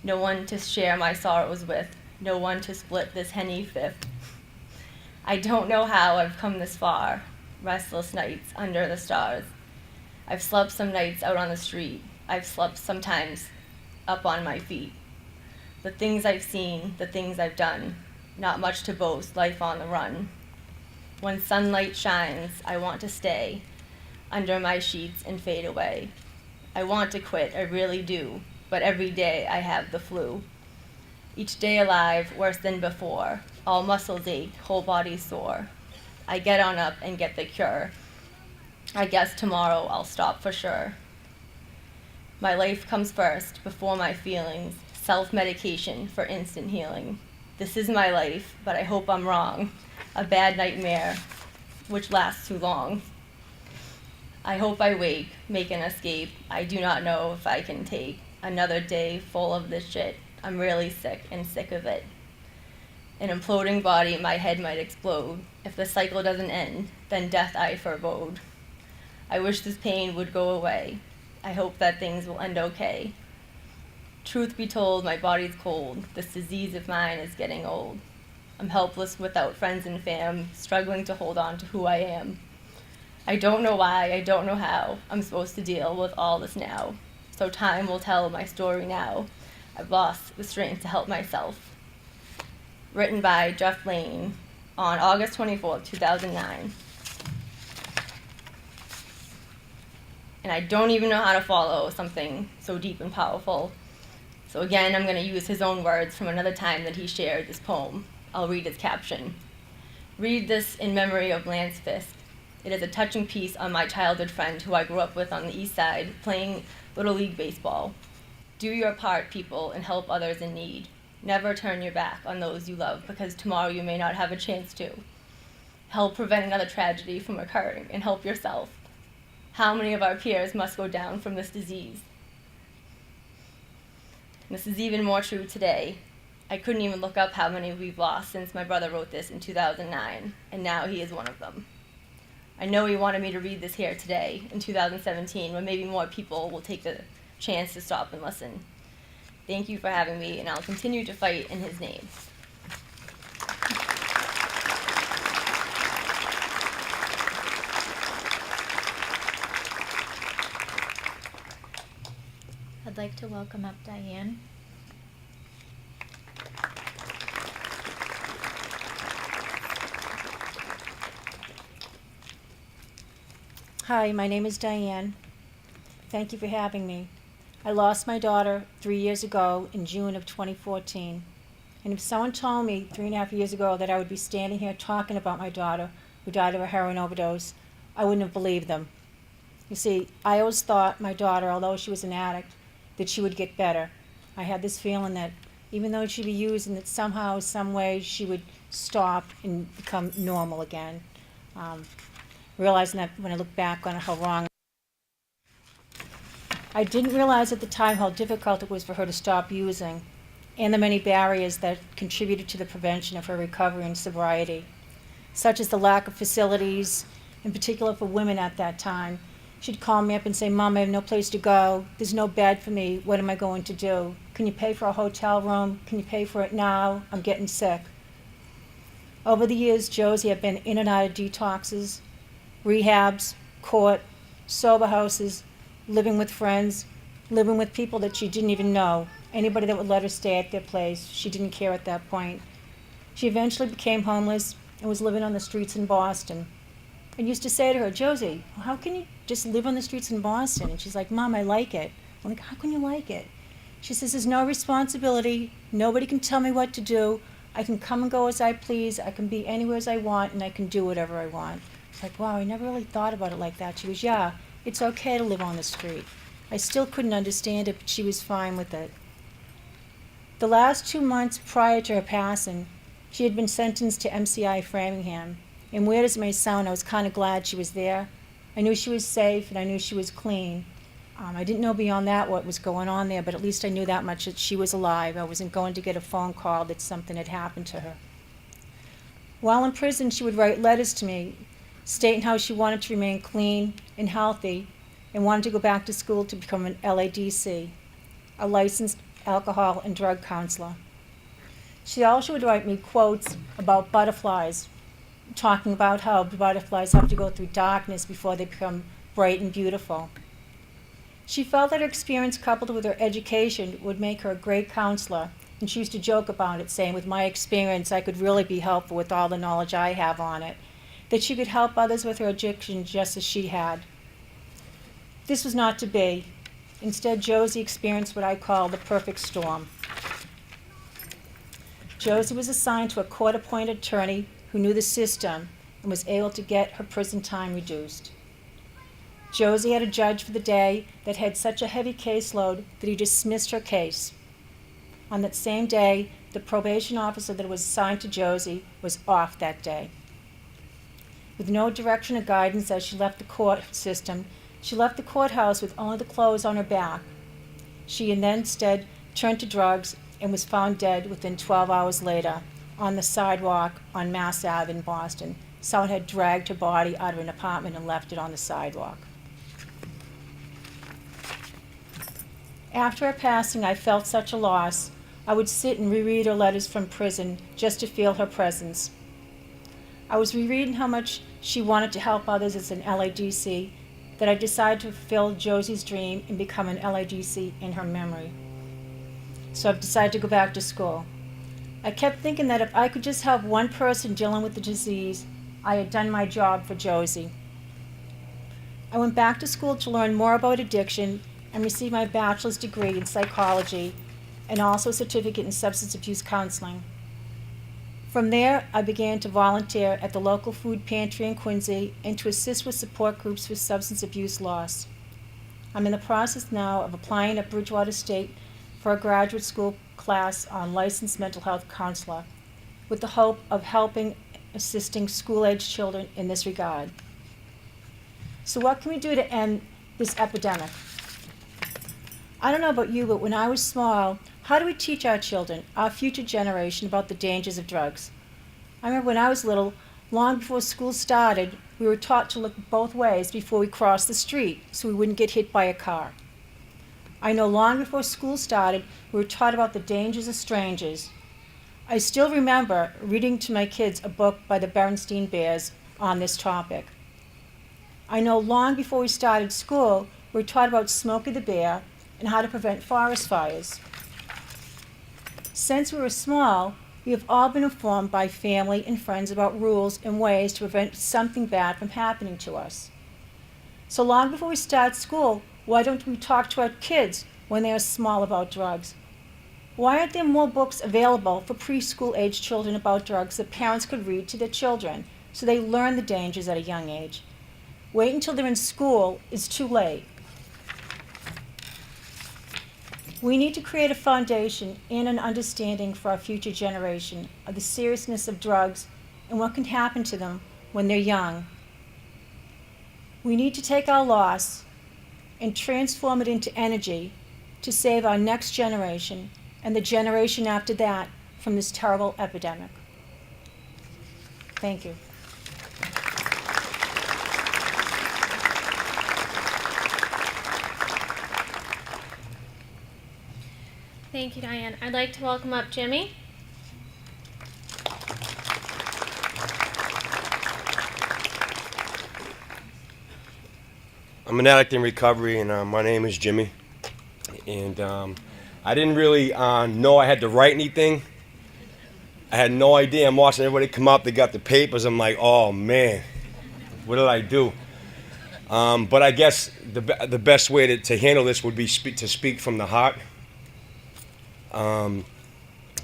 No one to share my sorrows with, no one to split this henny fifth. I don't know how I've come this far, restless nights under the stars. I've slept some nights out on the street, I've slept sometimes up on my feet. The things I've seen, the things I've done, not much to boast, life on the run. When sunlight shines, I want to stay under my sheets and fade away. I want to quit, I really do, but every day I have the flu. Each day alive, worse than before. All muscles ache, whole body sore. I get on up and get the cure. I guess tomorrow I'll stop for sure. My life comes first, before my feelings. Self-medication for instant healing. This is my life, but I hope I'm wrong. A bad nightmare, which lasts too long. I hope I wake, make an escape. I do not know if I can take another day full of this shit. I'm really sick and sick of it. An imploding body, my head might explode. If the cycle doesn't end, then death I forebode. I wish this pain would go away. I hope that things will end okay. Truth be told, my body's cold. This disease of mine is getting old. I'm helpless without friends and fam, struggling to hold on to who I am. I don't know why, I don't know how I'm supposed to deal with all this now. So time will tell my story now. I've lost the strength to help myself. Written by Jeff Lane on August 24th, 2009. And I don't even know how to follow something so deep and powerful. So again, I'm going to use his own words from another time that he shared this poem. I'll read his caption. Read this in memory of Lance Fisk. It is a touching piece on my childhood friend who I grew up with on the east side, playing Little League baseball. Do your part, people, and help others in need. Never turn your back on those you love, because tomorrow you may not have a chance to. Help prevent another tragedy from occurring, and help yourself. How many of our peers must go down from this disease? And this is even more true today. I couldn't even look up how many we've lost since my brother wrote this in 2009, and now he is one of them. I know he wanted me to read this here today, in 2017, when maybe more people will take the chance to stop and listen. Thank you for having me, and I'll continue to fight in his name. I'd like to welcome up Diane. Hi, my name is Diane. Thank you for having me. I lost my daughter 3 years ago in June of 2014. And if someone told me 3.5 years ago that I would be standing here talking about my daughter who died of a heroin overdose, I wouldn't have believed them. You see, I always thought my daughter, although she was an addict, that she would get better. I had this feeling that even though she'd be used, and that somehow, some way, she would stop and become normal again. Realizing that when I look back on how wrong. I didn't realize at the time how difficult it was for her to stop using, and the many barriers that contributed to the prevention of her recovery and sobriety, such as the lack of facilities, in particular for women at that time. She'd call me up and say, "Mom, I have no place to go. There's no bed for me. What am I going to do? Can you pay for a hotel room? Can you pay for it now? I'm getting sick." Over the years, Josie had been in and out of detoxes, rehabs, court, sober houses, living with friends, living with people that she didn't even know. Anybody that would let her stay at their place, she didn't care at that point. She eventually became homeless and was living on the streets in Boston. I used to say to her, "Josie, how can you just live on the streets in Boston?" And she's like, "Mom, I like it." I'm like, "How can you like it?" She says, "There's no responsibility. Nobody can tell me what to do. I can come and go as I please. I can be anywhere as I want, and I can do whatever I want." It's like, wow, I never really thought about it like that. She goes, "Yeah, it's okay to live on the street." I still couldn't understand it, but she was fine with it. The last 2 months prior to her passing, she had been sentenced to MCI Framingham. And weird as it may sound, I was kind of glad she was there. I knew she was safe, and I knew she was clean. I didn't know beyond that what was going on there, but at least I knew that much, that she was alive. I wasn't going to get a phone call that something had happened to her. While in prison, she would write letters to me, stating how she wanted to remain clean and healthy and wanted to go back to school to become an LADC, a licensed alcohol and drug counselor. She also would write me quotes about butterflies, talking about how butterflies have to go through darkness before they become bright and beautiful. She felt that her experience coupled with her education would make her a great counselor, and she used to joke about it, saying, "With my experience, I could really be helpful with all the knowledge I have on it." that she could help others with her addiction just as she had. This was not to be. Instead, Josie experienced what I call the perfect storm. Josie was assigned to a court-appointed attorney who knew the system and was able to get her prison time reduced. Josie had a judge for the day that had such a heavy caseload that he dismissed her case. On that same day, the probation officer that was assigned to Josie was off that day. With no direction or guidance as she left the court system, she left the courthouse with only the clothes on her back. She then instead turned to drugs and was found dead within 12 hours later on the sidewalk on Mass Ave in Boston. Someone had dragged her body out of an apartment and left it on the sidewalk. After her passing, I felt such a loss. I would sit and reread her letters from prison just to feel her presence. I was rereading how much she wanted to help others as an LADC that I decided to fulfill Josie's dream and become an LADC in her memory. So I've decided to go back to school. I kept thinking that if I could just help one person dealing with the disease, I had done my job for Josie. I went back to school to learn more about addiction and received my bachelor's degree in psychology and also a certificate in substance abuse counseling. From there, I began to volunteer at the local food pantry in Quincy and to assist with support groups with substance abuse loss. I'm in the process now of applying at Bridgewater State for a graduate school class on licensed mental health counselor with the hope of assisting school-age children in this regard. So what can we do to end this epidemic? I don't know about you, but when I was small, how do we teach our children, our future generation, about the dangers of drugs? I remember when I was little, long before school started, we were taught to look both ways before we crossed the street so we wouldn't get hit by a car. I know long before school started, we were taught about the dangers of strangers. I still remember reading to my kids a book by the Berenstain Bears on this topic. I know long before we started school, we were taught about Smokey the Bear and how to prevent forest fires. Since we were small, we have all been informed by family and friends about rules and ways to prevent something bad from happening to us. So long before we start school, why don't we talk to our kids when they are small about drugs? Why aren't there more books available for preschool-age children about drugs that parents could read to their children so they learn the dangers at a young age? Wait until they're in school is too late. We need to create a foundation and an understanding for our future generation of the seriousness of drugs and what can happen to them when they're young. We need to take our loss and transform it into energy to save our next generation and the generation after that from this terrible epidemic. Thank you. Thank you, Diane. I'd like to welcome up Jimmy. I'm an addict in recovery, and my name is Jimmy. And I didn't really know I had to write anything. I had no idea. I'm watching everybody come up. They got the papers. I'm like, oh, man, what did I do? But I guess the best way to handle this would be to speak from the heart.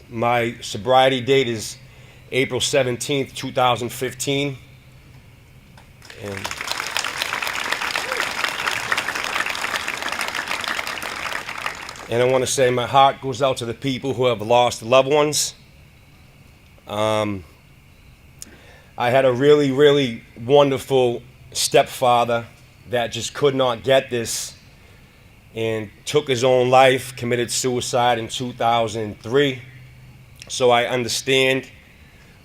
My sobriety date is April 17th, 2015. And I want to say my heart goes out to the people who have lost loved ones. I had a really, really wonderful stepfather that just could not get this and took his own life, committed suicide in 2003. So I understand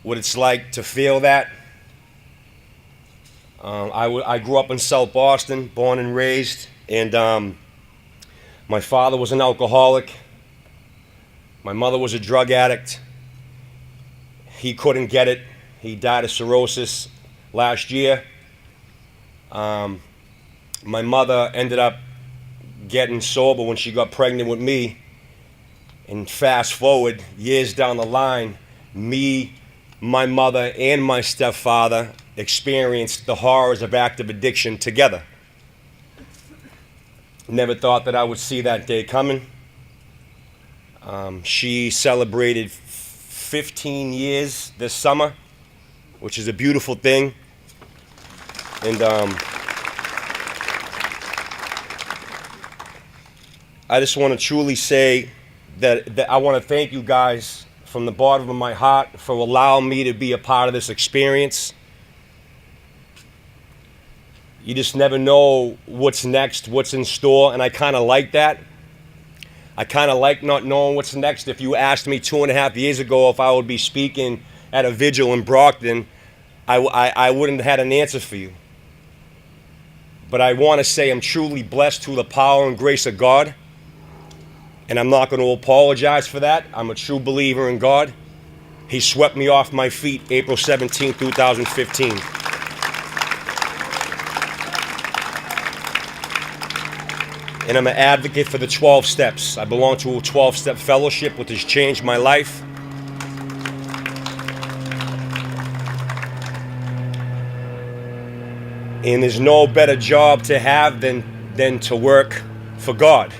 what it's like to feel that. I grew up in South Boston, born and raised, and my father was an alcoholic. My mother was a drug addict. He couldn't get it. He died of cirrhosis last year. My mother ended up getting sober when she got pregnant with me. And fast forward, years down the line, me, my mother, and my stepfather experienced the horrors of active addiction together. Never thought that I would see that day coming. She celebrated 15 years this summer, which is a beautiful thing. And I just want to truly say that I want to thank you guys from the bottom of my heart for allowing me to be a part of this experience. You just never know what's next, what's in store, and I kind of like that. I kind of like not knowing what's next. If you asked me 2.5 years ago if I would be speaking at a vigil in Brockton, I wouldn't have had an answer for you. But I want to say I'm truly blessed through the power and grace of God. And I'm not going to apologize for that. I'm a true believer in God. He swept me off my feet April 17, 2015. And I'm an advocate for the 12 steps. I belong to a 12-step fellowship, which has changed my life. And there's no better job to have than to work for God.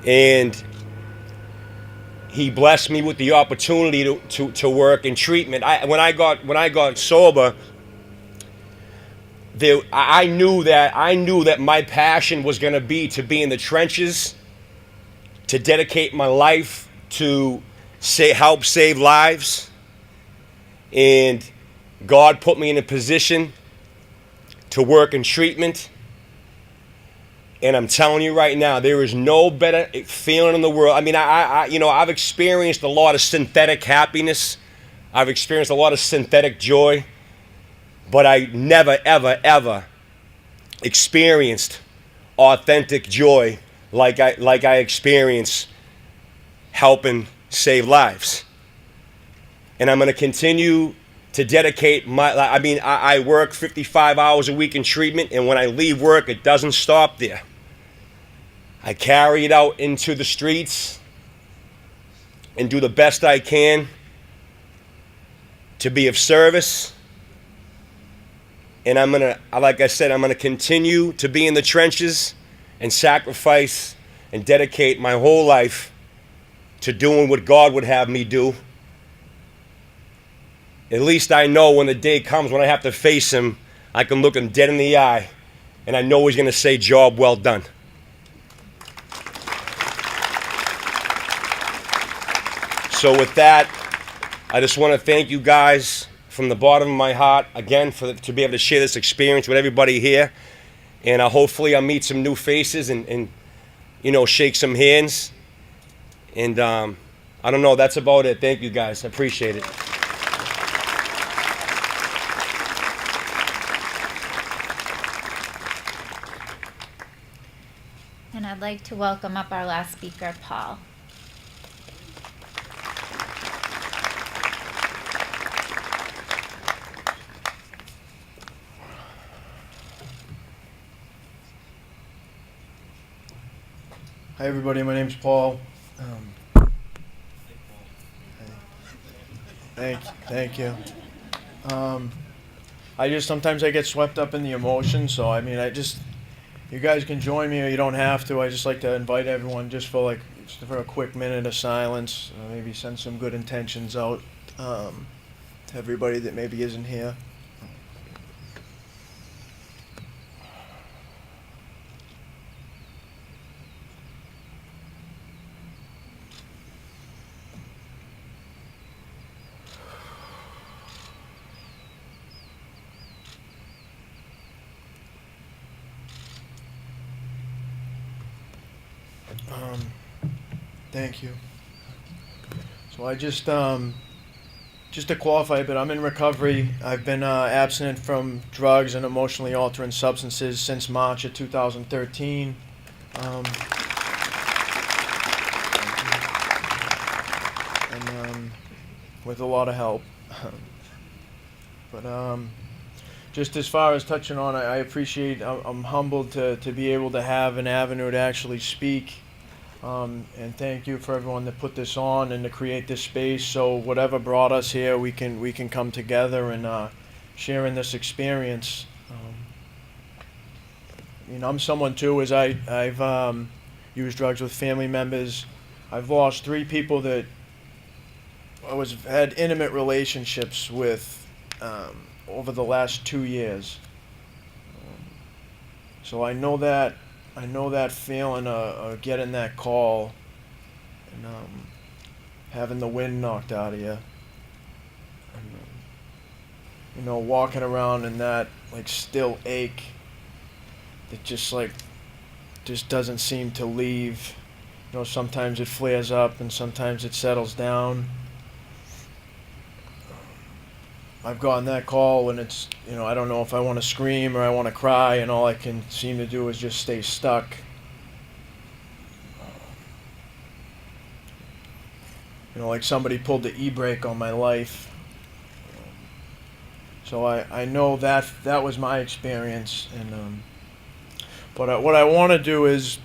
And he blessed me with the opportunity to work in treatment. When I got sober, I knew that my passion was going to be in the trenches, to dedicate my life to help save lives. And God put me in a position to work in treatment. And I'm telling you right now, there is no better feeling in the world. I mean, I've experienced a lot of synthetic happiness. I've experienced a lot of synthetic joy. But I never, ever, ever experienced authentic joy like I experience helping save lives. And I'm going to continue to dedicate I work 55 hours a week in treatment, and when I leave work, it doesn't stop there. I carry it out into the streets and do the best I can to be of service. And like I said, I'm going to continue to be in the trenches and sacrifice and dedicate my whole life to doing what God would have me do. At least I know when the day comes when I have to face him, I can look him dead in the eye, and I know he's going to say, "Job well done." So with that, I just want to thank you guys from the bottom of my heart, again, to be able to share this experience with everybody here. And hopefully I'll meet some new faces and shake some hands. And I don't know, that's about it. Thank you guys. I appreciate it. And I'd like to welcome up our last speaker, Paul. Hi everybody, my name's Paul. Thank you. Sometimes I get swept up in the emotion, so you guys can join me or you don't have to. I just like to invite everyone just for a quick minute of silence, maybe send some good intentions out to everybody that maybe isn't here. Thank you. So I just to qualify a bit, I'm in recovery. I've been abstinent from drugs and emotionally altering substances since March of 2013. With a lot of help. But just as far as touching on, I appreciate, I'm humbled to be able to have an avenue to actually speak And thank you for everyone that put this on and to create this space. So whatever brought us here, we can come together and share in this experience. I'm someone too, as I've used drugs with family members. I've lost 3 people that had intimate relationships with over the last 2 years. So I know that feeling of getting that call and having the wind knocked out of you. And, walking around in that still ache that just doesn't seem to leave. Sometimes it flares up and sometimes it settles down. I've gotten that call and it's, I don't know if I want to scream or I want to cry, and all I can seem to do is just stay stuck. Like somebody pulled the e-brake on my life. So I know that was my experience. But what I want to do is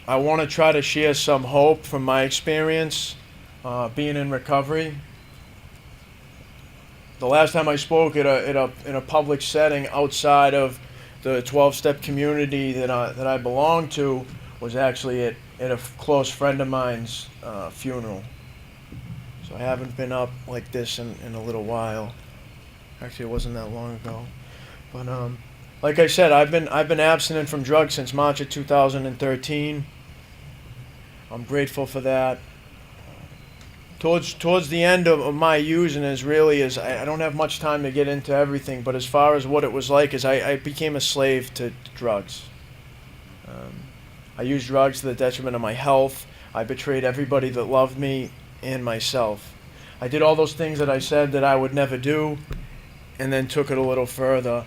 I want to try to share some hope from my experience being in recovery. The last time I spoke in a public setting outside of the 12-step community that I belong to was actually at a close friend of mine's funeral. So I haven't been up like this in a little while. Actually, it wasn't that long ago. But like I said, I've been abstinent from drugs since March of 2013. I'm grateful for that. Towards the end of my using is I don't have much time to get into everything, but as far as what it was like is I became a slave to drugs. I used drugs to the detriment of my health. I betrayed everybody that loved me and myself. I did all those things that I said that I would never do, and then took it a little further.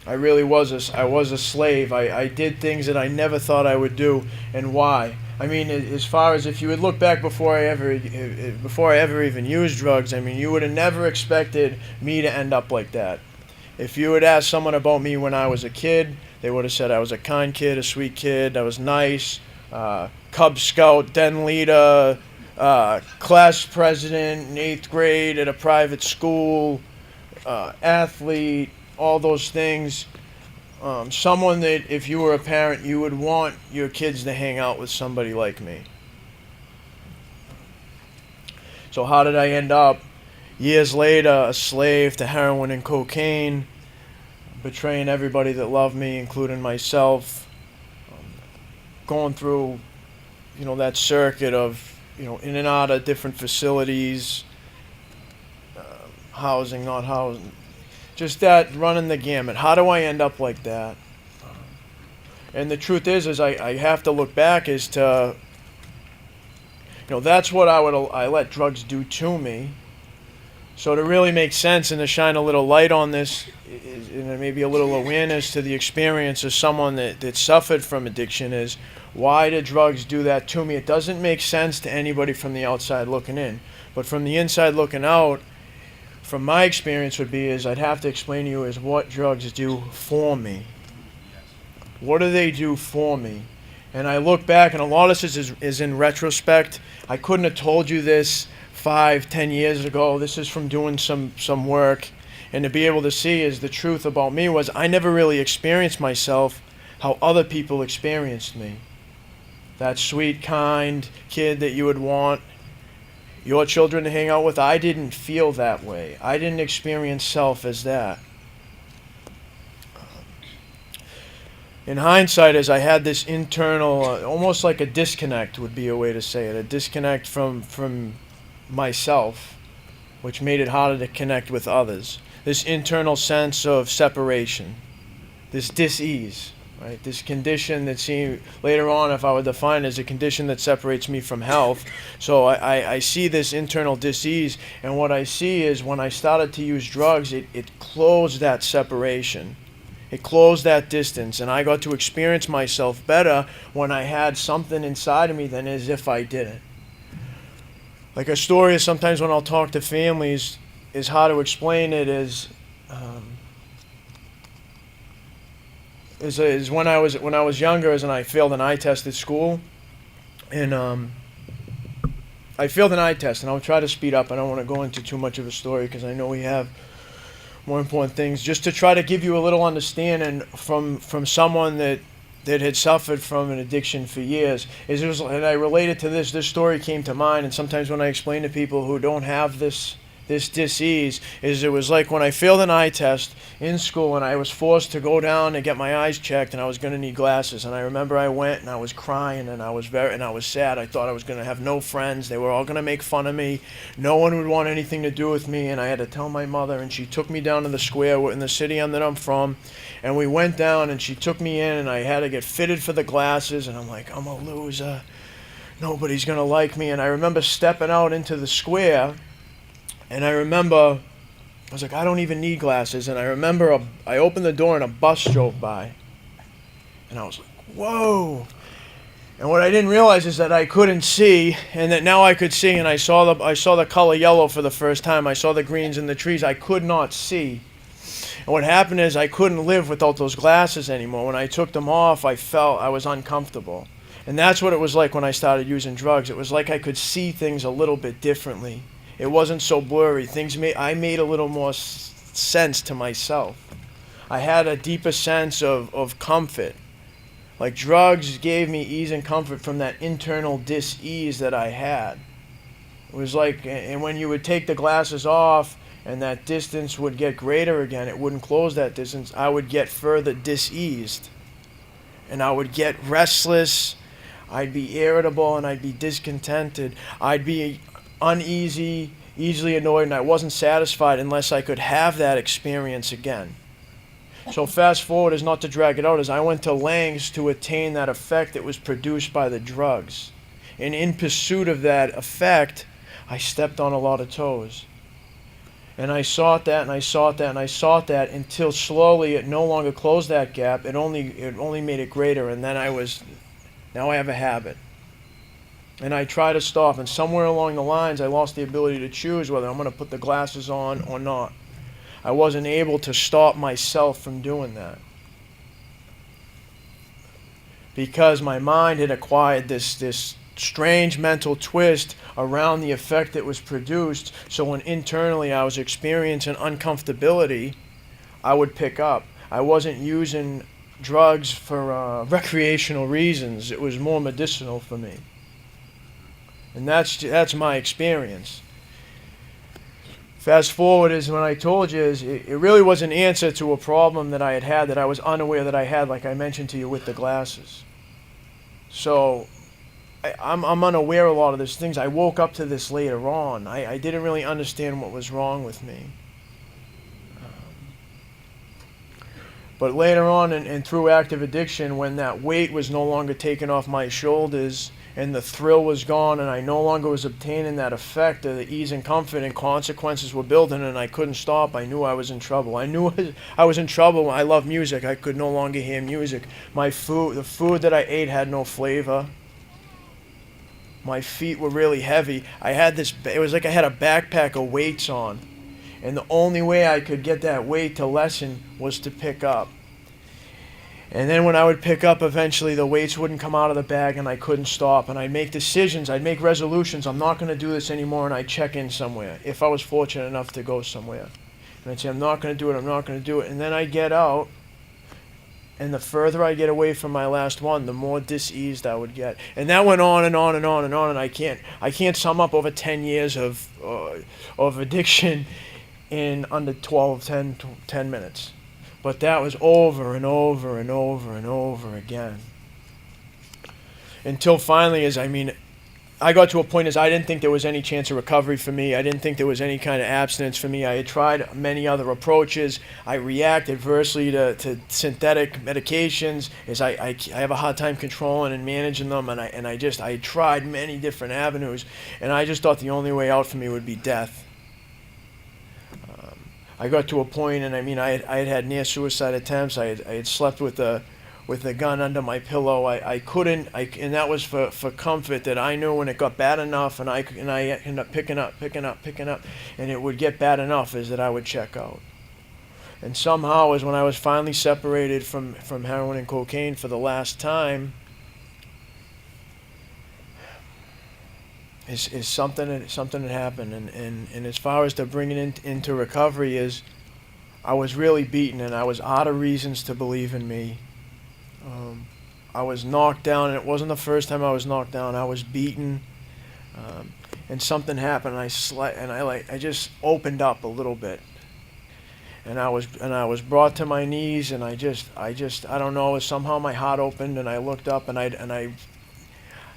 I really was a slave. I did things that I never thought I would do, and why? I mean, as far as if you would look back before I ever even used drugs, I mean, you would have never expected me to end up like that. If you had asked someone about me when I was a kid, they would have said I was a kind kid, a sweet kid, I was nice, Cub Scout, den leader, class president in 8th grade at a private school, athlete, all those things. Someone that if you were a parent, you would want your kids to hang out with somebody like me. So how did I end up, years later, a slave to heroin and cocaine, betraying everybody that loved me, including myself, going through, that circuit of, in and out of different facilities, housing, not housing. Just that, running the gamut. How do I end up like that? And the truth is I have to look back as to, that's what I let drugs do to me. So to really make sense and to shine a little light on this, and maybe a little awareness to the experience of someone that suffered from addiction is, why did drugs do that to me? It doesn't make sense to anybody from the outside looking in. But from the inside looking out, from my experience would be is I'd have to explain to you is what drugs do for me. What do they do for me? And I look back, and a lot of this is in retrospect. I couldn't have told you this 5-10 years ago. This is from doing some work. And to be able to see is the truth about me was I never really experienced myself how other people experienced me. That sweet, kind kid that you would want your children to hang out with, I didn't feel that way. I didn't experience self as that. In hindsight, as I had this internal, almost like a disconnect would be a way to say it, a disconnect from myself, which made it harder to connect with others. This internal sense of separation, this dis-ease. Right? This condition that seemed, later on, if I would define it as a condition that separates me from health. So I see this internal dis-ease, and what I see is when I started to use drugs, it closed that separation. It closed that distance, and I got to experience myself better when I had something inside of me than as if I didn't. Like a story is sometimes when I'll talk to families, is how to explain it is when I was younger, and I failed an eye test at school, and I failed an eye test, and I'll try to speed up. I don't want to go into too much of a story because I know we have more important things. Just to try to give you a little understanding from someone that had suffered from an addiction for years, and I related to this story came to mind, and sometimes when I explain to people who don't have this disease, it was like when I failed an eye test in school and I was forced to go down and get my eyes checked, and I was going to need glasses, and I remember I went and I was crying and I was sad. I thought I was going to have no friends. They were all going to make fun of me. No one would want anything to do with me, and I had to tell my mother, and she took me down to the square in the city that I'm from, and we went down and she took me in, and I had to get fitted for the glasses, and I'm like, I'm a loser. Nobody's going to like me. And I remember stepping out into the square, and I remember, I was like, I don't even need glasses. And I remember I opened the door and a bus drove by. And I was like, whoa. And what I didn't realize is that I couldn't see, and that now I could see, and I saw the color yellow for the first time. I saw the greens in the trees. I could not see. And what happened is I couldn't live without those glasses anymore. When I took them off, I felt I was uncomfortable. And that's what it was like when I started using drugs. It was like I could see things a little bit differently. It wasn't so blurry. I made a little more sense to myself. I had a deeper sense of comfort. Like drugs gave me ease and comfort from that internal dis-ease that I had. It was like, and when you would take the glasses off and that distance would get greater again, it wouldn't close that distance, I would get further dis-eased. And I would get restless, I'd be irritable, and I'd be discontented. I'd be uneasy, easily annoyed, and I wasn't satisfied unless I could have that experience again. So fast forward, is not to drag it out, as I went to lengths to attain that effect that was produced by the drugs. And in pursuit of that effect, I stepped on a lot of toes. And I sought that, and I sought that, and I sought that until slowly it no longer closed that gap. It only made it greater, and then now I have a habit. And I try to stop, and somewhere along the lines I lost the ability to choose whether I'm going to put the glasses on or not. I wasn't able to stop myself from doing that. Because my mind had acquired this strange mental twist around the effect that was produced, so when internally I was experiencing uncomfortability, I would pick up. I wasn't using drugs for recreational reasons. It was more medicinal for me. And that's my experience. Fast forward is when I told you, it really was an answer to a problem that I had that I was unaware that I had, like I mentioned to you with the glasses. So I'm unaware of a lot of these things. I woke up to this later on. I didn't really understand what was wrong with me. But later on, and through active addiction, when that weight was no longer taken off my shoulders, and the thrill was gone, and I no longer was obtaining that effect of the ease and comfort, and consequences were building, and I couldn't stop, I knew I was in trouble. I knew I was in trouble. I love music. I could no longer hear music. The food that I ate had no flavor. My feet were really heavy. It was like I had a backpack of weights on. And the only way I could get that weight to lessen was to pick up. And then when I would pick up, eventually the weights wouldn't come out of the bag and I couldn't stop. And I'd make decisions, I'd make resolutions. I'm not going to do this anymore, and I'd check in somewhere if I was fortunate enough to go somewhere. And I'd say, I'm not going to do it, I'm not going to do it. And then I'd get out, and the further I get away from my last one, the more dis-eased I would get. And that went on and on and on and on, and I can't sum up over 10 years of addiction in under 10 minutes. But that was over and over and over and over again. Until finally, I got to a point as I didn't think there was any chance of recovery for me. I didn't think there was any kind of abstinence for me. I had tried many other approaches. I react adversely to synthetic medications, as I have a hard time controlling and managing them, and I tried many different avenues, and I just thought the only way out for me would be death. I got to a point, and I had had near suicide attempts. I had slept with with a gun under my pillow. I couldn't, and that was for comfort, that I knew when it got bad enough, and I ended up picking up, and it would get bad enough, is that I would check out. And somehow, is when I was finally separated from heroin and cocaine for the last time, is something that happened. And as far as to bringing it into recovery, is I was really beaten, and I was out of reasons to believe in me. I was knocked down, and it wasn't the first time I was knocked down. I was beaten, and something happened. And I just opened up a little bit. And I was brought to my knees, and I don't know, somehow my heart opened, and I looked up, and I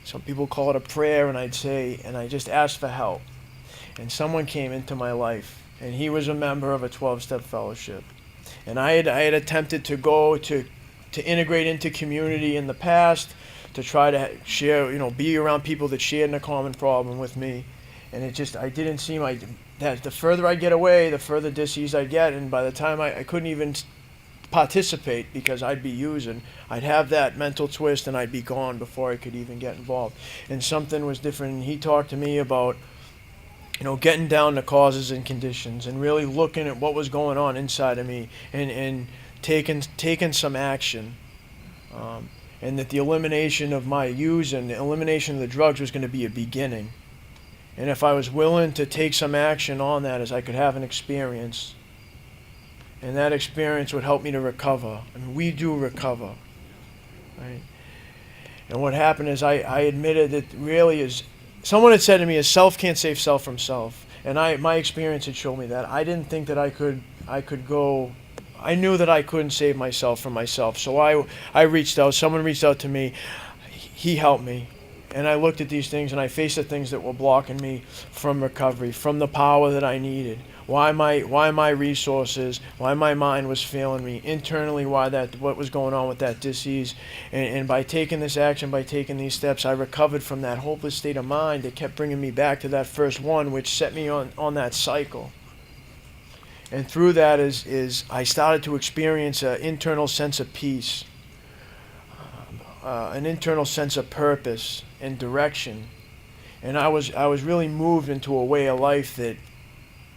some people call it a prayer, and I just asked for help. And someone came into my life, and he was a member of a 12-step fellowship. And I had attempted to go to integrate into community in the past, to try to share, be around people that shared a common problem with me. And I didn't seem like that. The further I get away, the further disease I get, and by the time I couldn't even participate, because I'd be using, I'd have that mental twist, and I'd be gone before I could even get involved. And something was different. And he talked to me about, getting down to causes and conditions, and really looking at what was going on inside of me, and taking some action. And that the elimination of my use and the elimination of the drugs was going to be a beginning. And if I was willing to take some action on that, as I could have an experience, and that experience would help me to recover. I mean, we do recover, right? And what happened is I admitted that really is, someone had said to me, self can't save self from self. And my experience had shown me that. I didn't think that I could go, I knew that I couldn't save myself from myself. So I reached out, someone reached out to me, he helped me. And I looked at these things, and I faced the things that were blocking me from recovery, from the power that I needed. Why my resources, why my mind was failing me internally, what was going on with that disease. And by taking this action, by taking these steps, I recovered from that hopeless state of mind that kept bringing me back to that first one, which set me on that cycle. And through that is I started to experience an internal sense of peace, an internal sense of purpose and direction. And I was really moved into a way of life that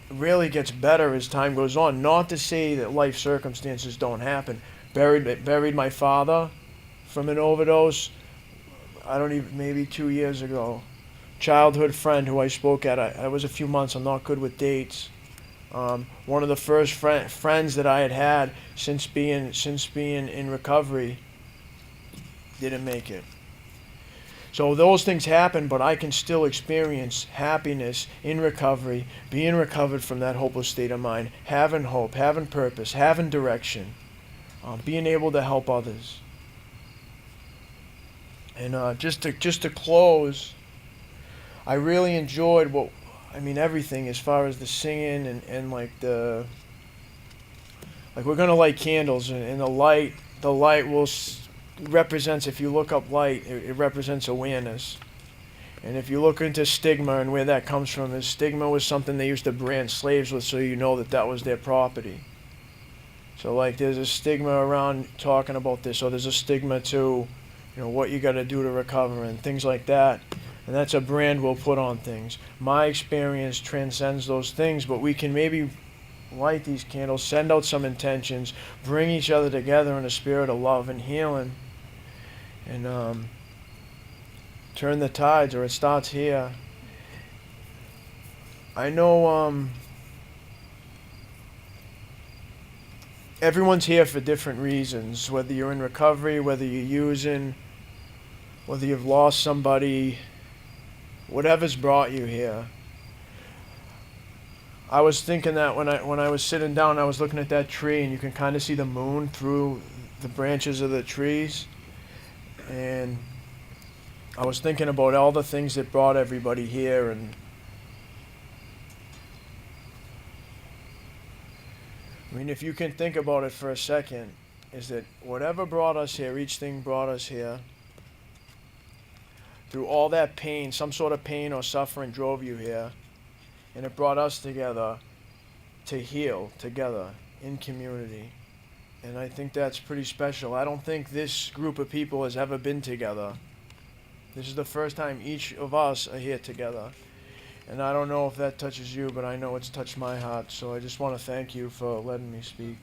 really gets better as time goes on. Not to say that life circumstances don't happen. Buried my father from an overdose, maybe 2 years ago. Childhood friend who I spoke at, I was a few months, I'm not good with dates. One of the first friends that I had since being in recovery didn't make it. So those things happen, but I can still experience happiness in recovery, being recovered from that hopeless state of mind, having hope, having purpose, having direction, being able to help others. And just to close, I really enjoyed everything as far as the singing and like we're gonna light candles, and the light will represents, if you look up light, it represents awareness. And if you look into stigma and where that comes from, is stigma was something they used to brand slaves with, so that was their property. So like there's a stigma around talking about this, or there's a stigma to what you got to do to recover and things like that. And that's a brand we'll put on things. My experience transcends those things, but we can maybe light these candles, send out some intentions, bring each other together in a spirit of love and healing, and turn the tides, or it starts here. I know everyone's here for different reasons, whether you're in recovery, whether you're using, whether you've lost somebody, whatever's brought you here. I was thinking that when I was sitting down, I was looking at that tree, and you can kind of see the moon through the branches of the trees. And I was thinking about all the things that brought everybody here, and if you can think about it for a second, is that whatever brought us here, each thing brought us here, through all that pain, some sort of pain or suffering drove you here, and it brought us together to heal together in community. And I think that's pretty special. I don't think this group of people has ever been together. This is the first time each of us are here together. And I don't know if that touches you, but I know it's touched my heart. So I just want to thank you for letting me speak.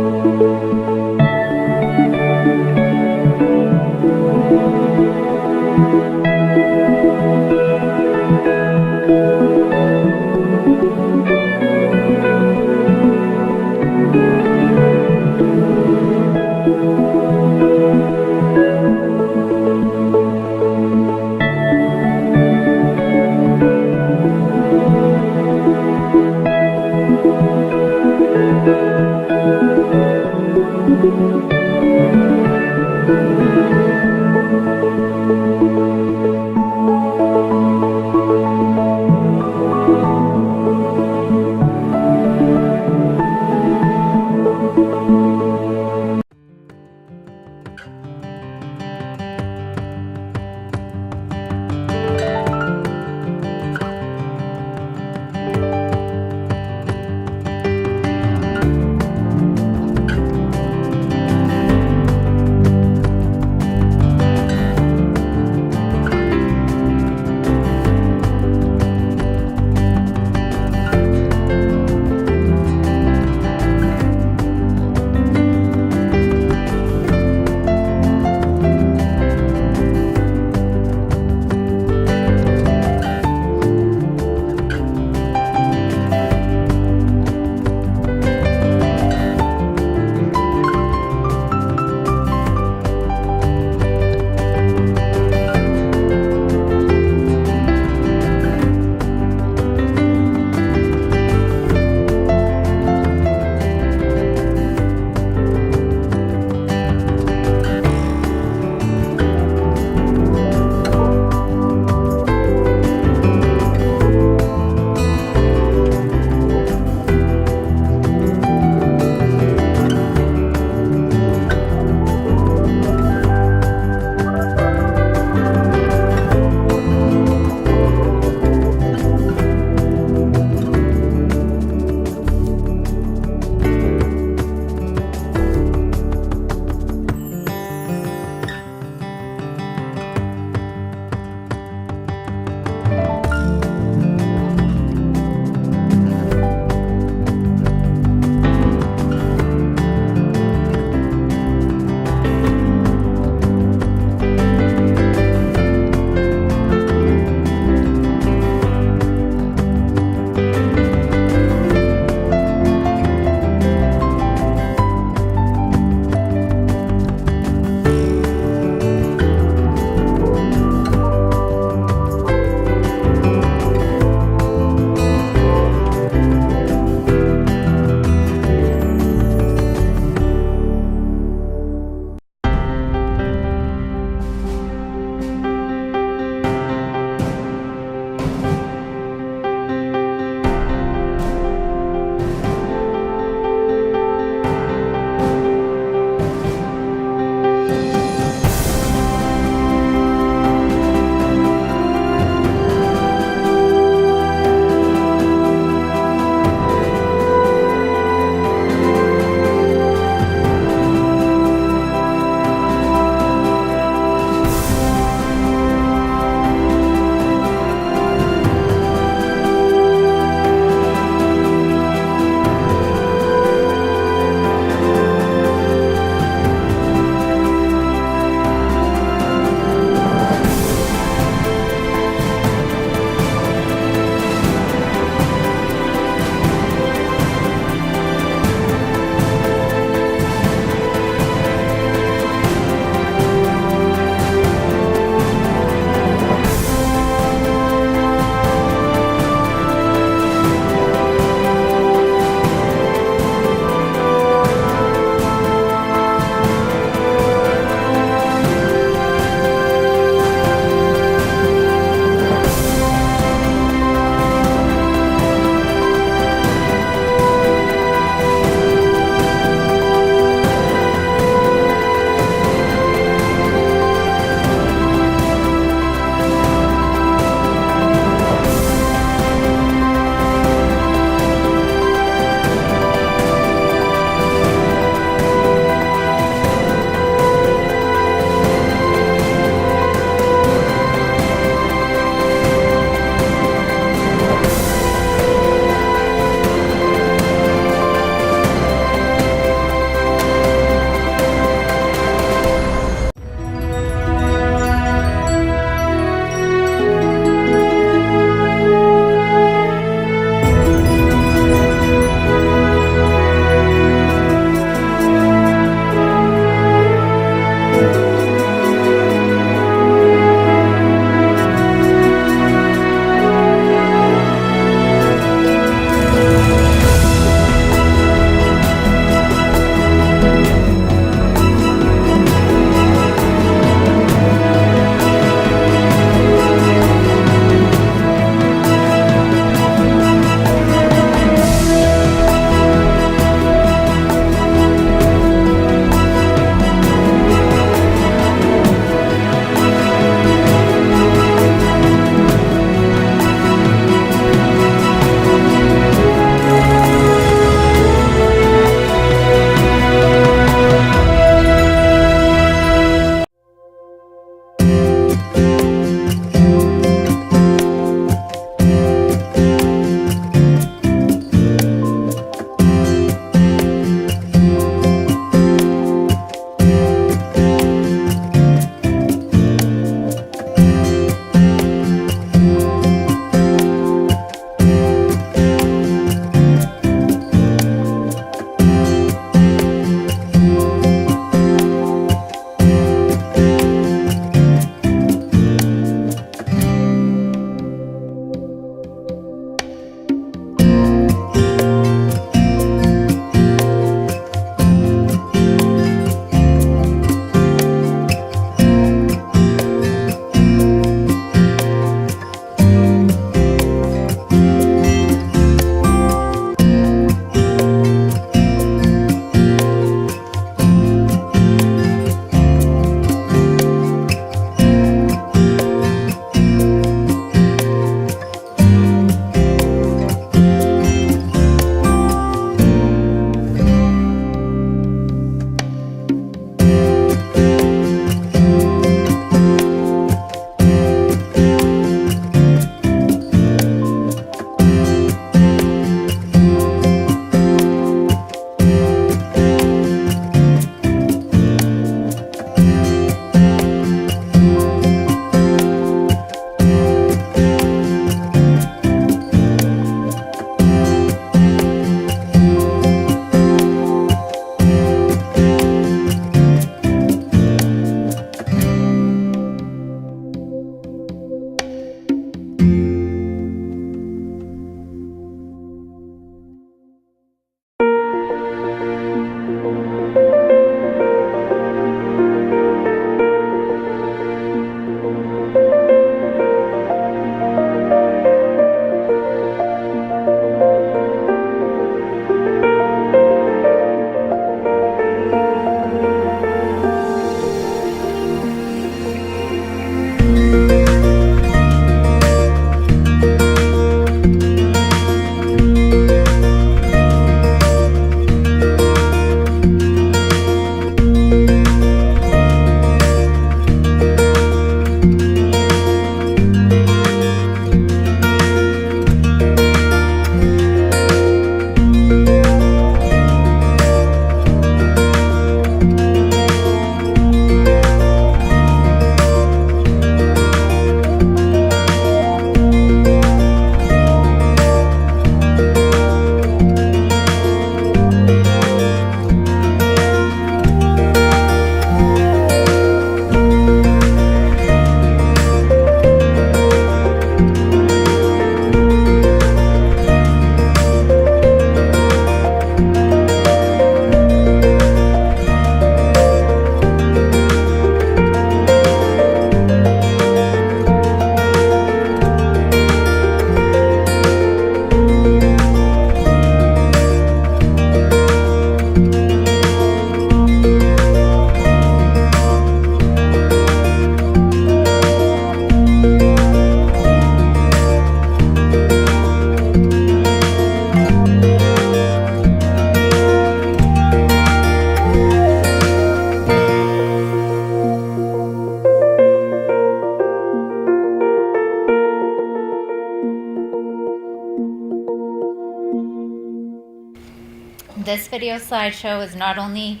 This video slideshow is not only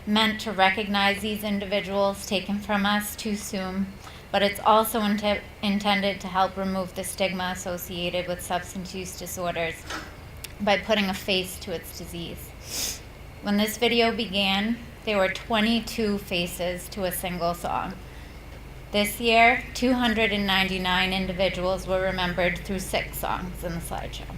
meant to recognize these individuals taken from us too soon, but it's also intended to help remove the stigma associated with substance use disorders by putting a face to its disease. When this video began, there were 22 faces to a single song. This year, 299 individuals were remembered through 6 songs in the slideshow.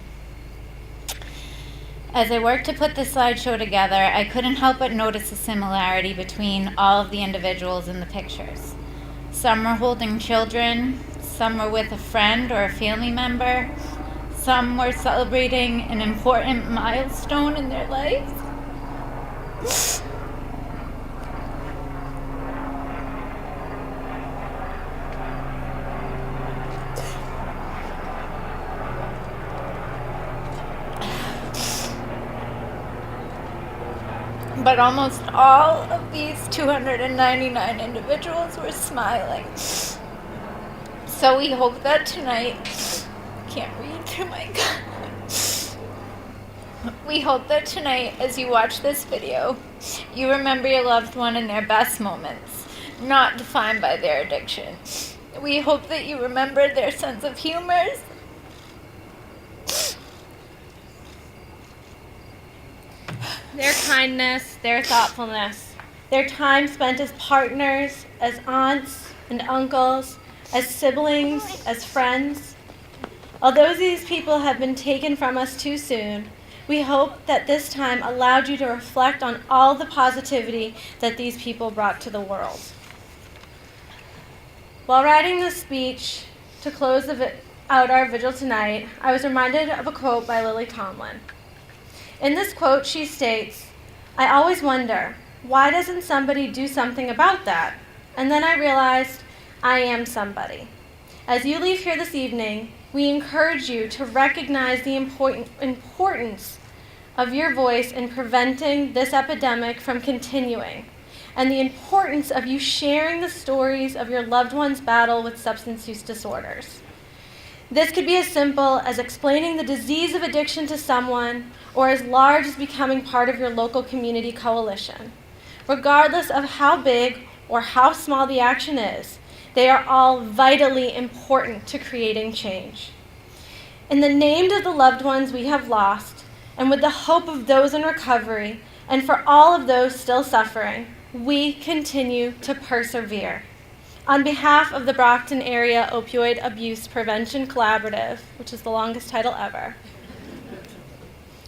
As I worked to put this slideshow together, I couldn't help but notice a similarity between all of the individuals in the pictures. Some were holding children, some were with a friend or a family member, some were celebrating an important milestone in their lives. But almost all of these 299 individuals were smiling. So we hope that tonight, can't read through my we hope that tonight, as you watch this video, you remember your loved one in their best moments, not defined by their addiction. We hope that you remember their sense of humor, their kindness, their thoughtfulness, their time spent as partners, as aunts and uncles, as siblings, as friends. Although these people have been taken from us too soon, we hope that this time allowed you to reflect on all the positivity that these people brought to the world. While writing this speech to close out our vigil tonight, I was reminded of a quote by Lily Tomlin. In this quote, she states, "I always wonder, why doesn't somebody do something about that? And then I realized I am somebody." As you leave here this evening, we encourage you to recognize the importance of your voice in preventing this epidemic from continuing, and the importance of you sharing the stories of your loved one's battle with substance use disorders. This could be as simple as explaining the disease of addiction to someone, or as large as becoming part of your local community coalition. Regardless of how big or how small the action is, they are all vitally important to creating change. In the name of the loved ones we have lost, and with the hope of those in recovery, and for all of those still suffering, we continue to persevere. On behalf of the Brockton Area Opioid Abuse Prevention Collaborative, which is the longest title ever,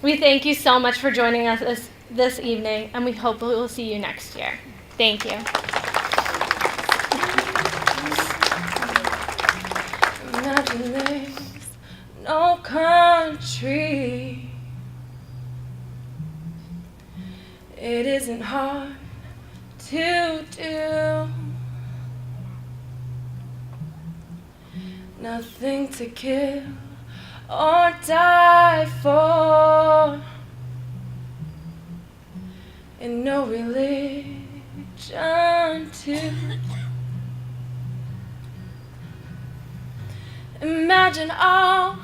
we thank you so much for joining us this evening, and we hope we will see you next year. Thank you. Imagine there's no country. It isn't hard to do. Nothing to kill or die for, and no religion too. Imagine all